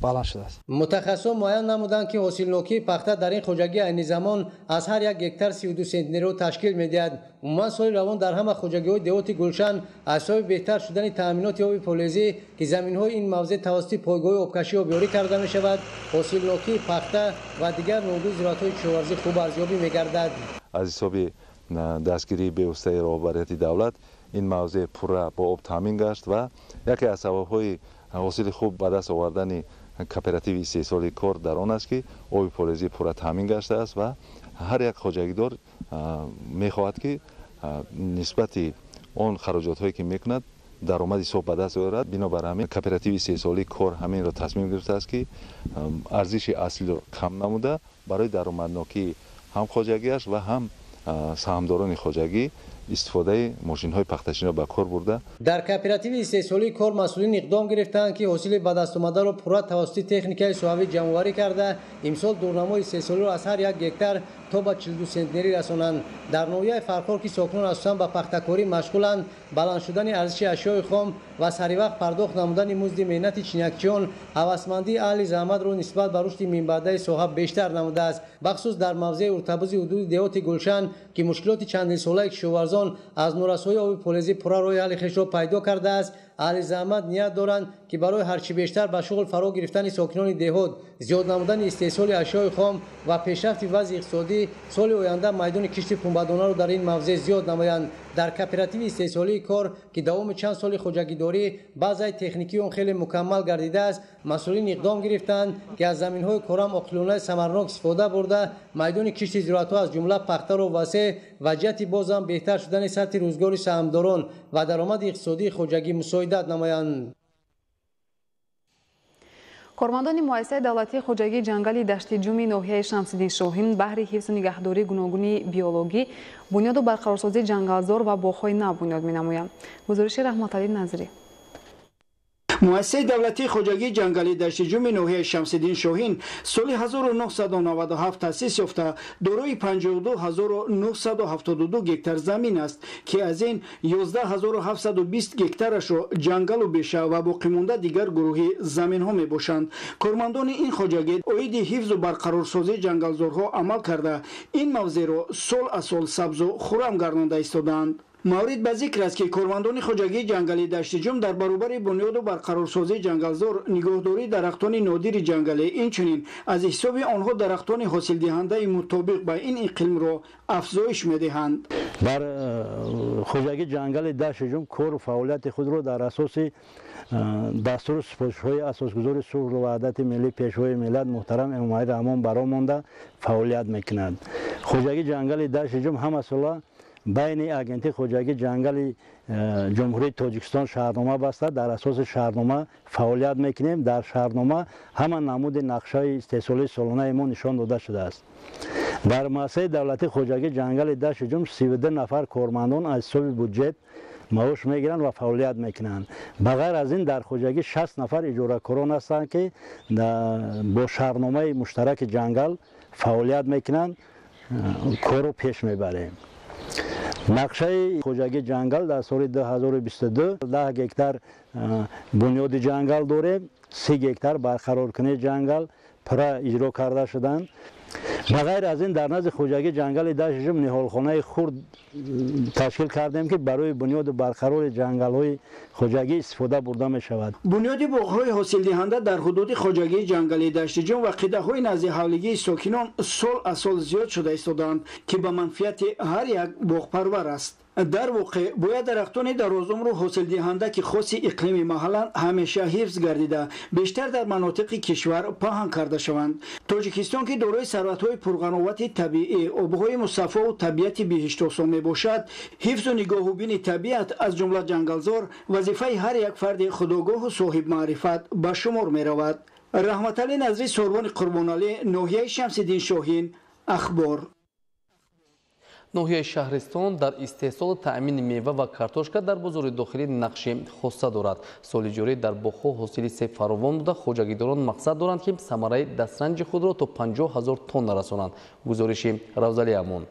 баланд шудааст. мутахассисон муайян намуданд, ки ҳосилнокии пахта дар ин хоҷагӣ айни замон аз ҳар 1 гектар 32 сентнерро ташкил медиҳад. умуман соли равон дар ҳама хоҷагиҳои деҳоти гулшан аз ҳисоби беҳтар шудани таъминоти оби фолезӣ, ки заминҳои ин мавзеъ тавассути пойгоҳи обкашӣ обёрӣ карда мешавад, ҳосилнокии пахта ва дигар ноҳуду зироатҳои кишоварзӣ хуб арзёбӣ мегардад. аз ҳисоби дастгирии бевоситаи роҳбарияти давлат ин мавзеъ пурра бо об таъмин гашт ва яке аз сабабҳои ҳосили хуб ба даст овардани кооперативи истеҳсолии кор дар он аст, ки оби фолезӣ пурра таъмин гаштааст ва ҳар як хоҷагидор мехоҳад, ки нисбати он хароҷотҳое ки мекунад даромади соф ба даст оярад. бинобар ҳамин кооперативи истеҳсолии кор ҳаминро тасмим гирифтааст, ки арзиши аслиро кам намуда барои даромаднокии ҳам хоҷагиаш ва ҳам саҳмдорони хоҷагӣ истифодаи мошинҳои пахташиро ба кор бурда. дар кооперативи истеҳсолии кор масъулин иқдом гирифтанд, ки ҳосили ба дастомадаро пурра тавассути техникаи соҳавӣ ҷамъоварӣ карда, имсол дурнамои истеҳсолиро аз ҳар 1 гектар то ба 42 сентнерӣ расонанд. дар ноҳияи Фархор, ки сокинон асосан ба пахтакорӣ машғуланд, баланд шудани арзиши ашёи хом ва саривақт пардохт намудани музди меҳнати чинакчиён ҳавасмандии аҳли заҳматро нисбат ба рушди минбаъдаи соҳа бештар намудааст. бахусус дар мавзеи уртабузи ҳудуди деҳоти гулшан, ки мушкилоти чандинсолаи кишоварзон аз норасоии оби фолезӣ пурра роҳи ҳалли хешро пайдо кардааст, аҳли заҳмат ният доранд, ки барои ҳарчи бештар ба шуғл фаро гирифтани сокинони деҳот, зиёд намудани истеҳсоли ашёи хом ва пешрафти вазъи иқтисодӣ, соли оянда майдони кишти пунбадонаро дар ин мавзеъ зиёд намоянд. дар кооперативи истеҳсолии кор, ки давоми чанд соли хоҷагидорӣ баъзаи техникии он хеле мукаммал гардидааст, масъулин иқдом гирифтанд, ки аз заминҳои корам оқилонаи самаранок истифода бурда, майдони кишти зироатҳо аз ҷумла пахтаро васеъ ва ҷиҳати бозам беҳтар шудани сатҳи рӯзгори саҳмдорон ва даромади иқтисодии хоҷагӣ мусоидат намоянд. кормандони муассисаи давлатии хоҷагии ҷангали дашти ҷуми ноҳияи Шамсиддин Шоҳин баҳри ҳифзу нигоҳдории гуногуни биологӣ, бунёду барқарорсозии ҷангалзор ва боғҳои нав бунёд менамоянд. гузориши Раҳматалӣ Назирӣ. муассисаи давлатии хоҷагии ҷангали дашти ҷуми ноҳияи Шамсиддин Шоҳин соли 1997 таъсис ёфта дорои 52972 гектар замин аст, ки аз ин 11720 гектарашро ҷангалу беша ва боқимонда дигар гурӯҳи заминҳо мебошанд. кормандони ин хоҷагӣ оиди ҳифзу барқарорсозии ҷангалзорҳо амал карда, ин мавзеъро сол аз сол сабзу хурам гардонда истодаанд. маврид ба зикр аст, ки кормандони хоҷагии ҷангали дашти ҷум дар баробари бунёду барқарорсозии ҷангалзор, нигоҳдории дарахтони нодири ҷангалӣ, инчунин аз ҳисоби онҳо дарахтони ҳосилдиҳандаи мутобиқ ба ин иқлимро афзоиш медиҳанд. дар хоҷагии ҷангали дашти ҷум кору фаъолияти худро дар асоси дастуру сипосишҳои асосгузори сулҳу ваҳдати миллӣ пешвои миллат муҳтарам Эмомалӣ Раҳмон баромонда фаъолият мекунад. хоҷагии ҷангали дашти ҷум ҳамасола байни агентии хоҷагии ҷангали ҷумҳурии Тоҷикистон шаҳрнома баста, дар асоси шаҳрнома фаъолият мекунем. дар шаҳрнома ҳама намуди нақшаи истеҳсолии солонаи мо нишон дода шудааст. дар муассисаи давлатии хоҷагии ҷангали дашти ҷум 32 нафар кормандон аз ҳисоби буҷет маош мегиранд ва фаъолият мекунанд. ба ғайр аз ин дар хоҷагӣ 60 нафар иҷоракорон ҳастанд, ки бо шаҳрномаи муштараки ҷангал фаъолият мекунанд, корро пеш мебарем. нақшаи хоҷагии ҷангал дар соли 2022 10 гектар бунёди ҷангал дорем, 30 гектар барқароркунии ҷангал пурра иҷро карда шуданд. بغیر از این در نزد خوجگی جنگل دشت نهالخانه خرد تشکیل کردیم که برای بنیاد برقرار جنگل‌های خوجگی استفاده برده می شود. بنیاد باغ‌های حاصل دهنده در حدود خوجگی جنگل دشت جان و قطعه‌های نزد حولیگی ساکنان سال از سال زیاد شده ایستادند که به منفعت هر یک باغپرور است. در واقع باید درختان درازعمر حاصل دهنده که خاص اقلیم محل همیشه حفظ گردیده بیشتر در مناطق کشور پنهان کرده شوند. تاجیکستان که دارای ثروت‌های پرقناوت طبیعی، آب‌های مصفا و طبیعت بهشت‌آسا میباشد، حفظ و نگاهوبین طبیعت از جمله جنگلزار وظیفه هر یک فرد خودآگاه و صاحب معرفت به شمار می‌رود. رحمتعلی نظری، سروان قربانعلی، ناحیه شمس‌الدین شاهین، اخبار. ноҳияи шаҳристон дар истеҳсол таъмини мева ва картошка дар бозори дохилӣ нақши хоса дорад. соли ҷорӣ дар боғҳо ҳосили себ фаровон буда хоҷагидорон мақсад доранд ки самараи дастранҷи худро то 50 000 тонна расонанд. гузориши Равзали Амон.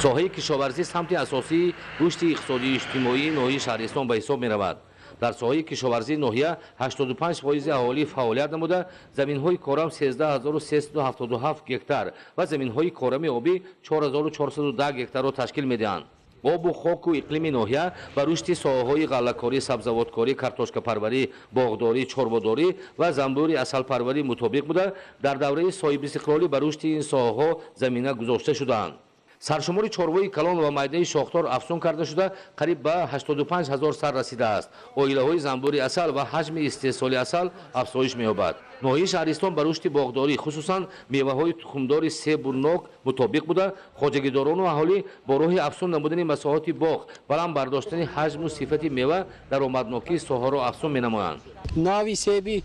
соҳаи кишоварзӣ самти асосии рушди иқтисодии иҷтимоии ноҳияи шаҳристон ба ҳисоб меравад. дар соҳаи кишоварзии ноҳия 85% аҳолӣ фаъолият намуда, заминҳои корам 13377 гектар ва заминҳои корами обӣ 4410 гектарро ташкил медиҳанд. обу хоку иқлими ноҳия ба рушди соҳаҳои ғаллакорӣ, сабзавоткорӣ, картошкапарварӣ, боғдорӣ, чорводорӣ ва замбури асалпарварӣ мутобиқ буда, дар давраи соҳибистиқлолӣ ба рушди ин соҳаҳо замина гузошта шудаанд. саршумори чорвои калон ва майдаи шохдор афзун карда шуда қариб ба 85 000 сар расидааст. оилаҳои замбури асал ва ҳаҷми истеҳсоли асал афзоиш меёбад. ноҳияи шаҳристон ба рушди боғдорӣ, хусусан меваҳои тухмдори себу нок мутобиқ буда, хоҷагидорону аҳолӣ бо роҳи афзун намудани масоҳати боғ, баланд бардоштани ҳаҷму сифати мева даромаднокии соҳаро афзун менамоянд. нави себи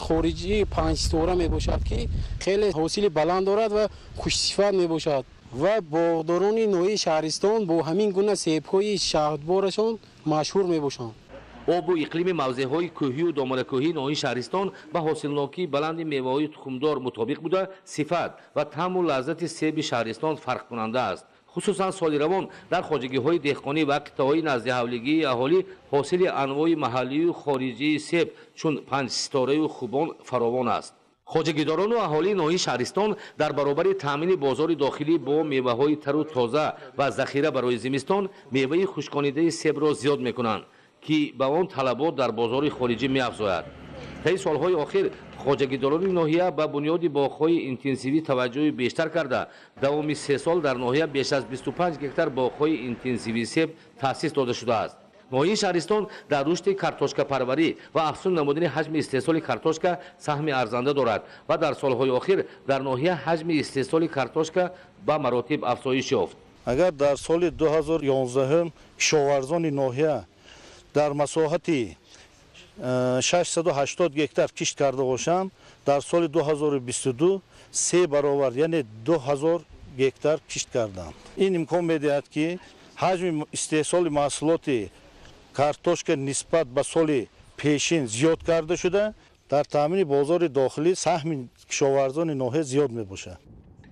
хориҷӣ 5 ситора мебошад ки хеле ҳосили баланд дорад ва хушсифат мебошад ва боғдорони ноҳияи шаҳристон бо ҳамин гуна себҳои шаҳдборашон машҳур мебошанд. обу иқлими мавзеъҳои кӯҳию доманакӯҳии ноҳияи шаҳристон ба ҳосилнокии баланди меваҳои тухмдор мутобиқ буда, сифат ва таъму лаззати себи шаҳристон фарқкунанда аст. хусусан соли равон дар хоҷагиҳои деҳқонӣ ва қитъаҳои назди аҳолӣ ҳосили анвои маҳаллию хориҷии себ чун 5 ситораю хубон фаровон аст. хоҷагидорону аҳолии ноҳияи шаҳристон дар баробари таъмини бозори дохилӣ бо меваҳои тару тоза ва захира барои зимистон меваи хушконидаи себро зиёд мекунанд, ки ба он талабот дар бозори хориҷӣ меафзояд. таи солҳои охир хоҷагидорони ноҳия ба бунёди боғҳои интенсивӣ таваҷҷӯҳи бештар карда, давоми 3 сол дар ноҳия беш аз 25 гектар боғҳои интенсивии себ таъсис дода шудааст. ноҳияи шаҳристон дар рушди картошкапарварӣ ва афзун намудани ҳаҷми истеҳсоли картошка саҳми арзанда дорад ва дар солҳои охир дар ноҳия ҳаҷми истеҳсоли картошка ба маротиб афзоиш ёфт. агар дар соли 2011 кишоварзони ноҳия дар масоҳати 680 гектар кишт карда бошанд, дар соли 2022 3 баробар яъне 2000 гектар кишт карданд. ин имкон медиҳад ки ҳаҷми истеҳсоли маҳсулоти картошка нисбат ба соли пешин зиёд карда шуда, дар таъмини бозори дохилӣ саҳми кишоварзони ноҳия зиёд мебошад.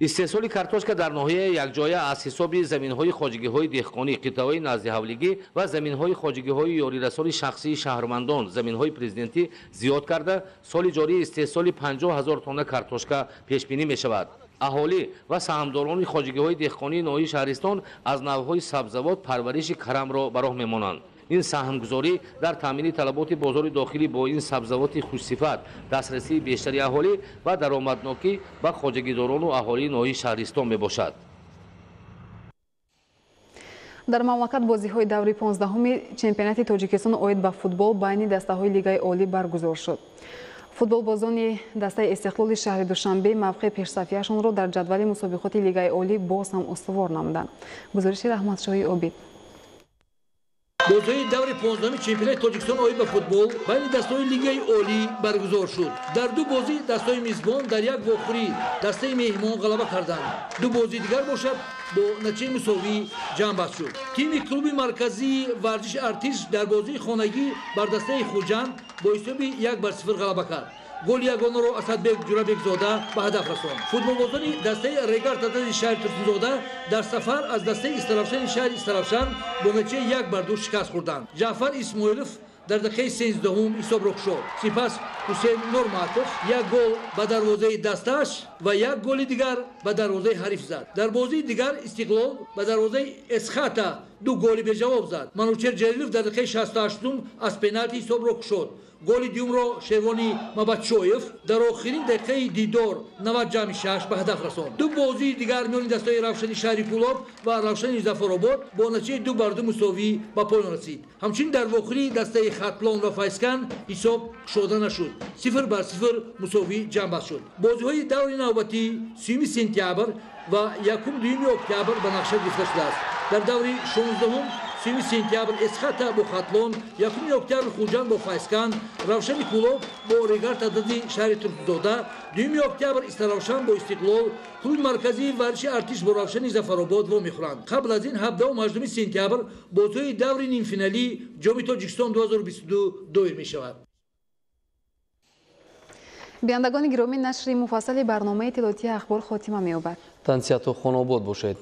истеҳсоли картошка дар ноҳияи якҷоя аз ҳисоби заминҳои хоҷагиҳои деҳқонӣ, қитъаҳои наздиҳавлигӣ ва заминҳои хоҷагиҳои ёрирасони шахсии шаҳрвандон, заминҳои президентӣ зиёд карда, соли ҷорӣ истеҳсоли 50 000 тонна картошка пешбинӣ мешавад. аҳолӣ ва саҳмдорони хоҷагиҳои деҳқонии ноҳияи шаҳристон аз навъҳои сабзавот парвариши карамро ба роҳ мемонанд. ин саҳмгузорӣ дар таъмини талаботи бозори дохилӣ бо ин сабзавоти хушсифат, дастрасии бештари аҳолӣ ва даромаднокӣ ба хоҷагидорону аҳолии ноҳияи шаҳристон мебошад. дар мамлакат бозиҳои даври 15-уми чемпионати Тоҷикистон оид ба футбол байни дастаҳои Лигаи олӣ баргузор шуд. футболбозони дастаи истиқлоли шаҳри Душанбе мавқеъ пешсафиашонро дар ҷадвали мусобиқоти Лигаи олӣ боз ҳам устувор намуданд. гузориши Раҳматшоҳи Обид. бозиҳои даври 15-уми чемпионати Тоҷикистон оид ба футбол байни дастаҳои Лигаи олӣ баргузор шуд. дар ду бозӣ дастаҳои мизбон дар як вохӯрӣ дастаи меҳмон ғалаба карданд. ду бозии дигар бошад бо натиҷаи мусовӣ ҷамъбаст шуд. тими клуби марказии варзиши артист дар бозии хонагӣ бар дастаи Хуҷанд бо ҳисоби 1-0 ғалаба кард. голи ягонаро Асадбек Ҷурабекзода ба ҳадаф расонд. футболбозони дастаи Регар Татази шаҳри Турсунзода дар сафар аз дастаи Истарафшани шаҳри Истарафшан бо натиҷаи 1-2 шикаст хӯрданд. Ҷаъфар Исмоилов дар дақиқаи 13 ҳисобро кушод. Сипас Ҳусейн Нурматов як гол ба дарвозаи дасташ ва як голи дигар ба дарвозаи ҳариф зад. Дар бозии дигар Истиқлол ба дарвозаи Эсхата ду голи бежавоб зад. Манучер Ҷалилов дар дақиқаи 68 аз пеналти ҳисобро кушод. Голи дуюмро Шервони Мабадшоев дар охирин дақиқаи Дидор 96 ба ҳадаф расонд. Ду бозии дигар миёни дастаи Равшани Шаҳри Кӯлоб ва Равшани Зафаробод бо натиҷаи 2-2 мусовӣ ба поён расид. Ҳамчунин дар вохирӣ дастаи Хатлон ва Файскан ҳисоб кушода нашуд. 0-0 мусовӣ ҷамъбаст шуд. Бозиҳои даври навбатӣ 3 сентябр ва 1-2 октябр ба нақша гирифта шудааст. Дар даври 16 3 сентябр Эсхата бо Хатлон, 1 октябр Хуҷанд бо Файскан, Равшани Кӯлоб бо Регард Адади шаҳри Туркзода, 2 октябр Истаравшан бо Истиқлол, клуби марказии варзиши Артиш бо Равшани Зафаробод вомехӯранд. Қабл аз ин 17 сентябр бозиҳои даври нимфиналӣ ҷоми Тоҷикистон 2022 доир мешавад. бинандагони гиромӣ, нашри муфассали барномаи иттилоотии ахбор хотима меёбад. Тансияту хонобод бошед.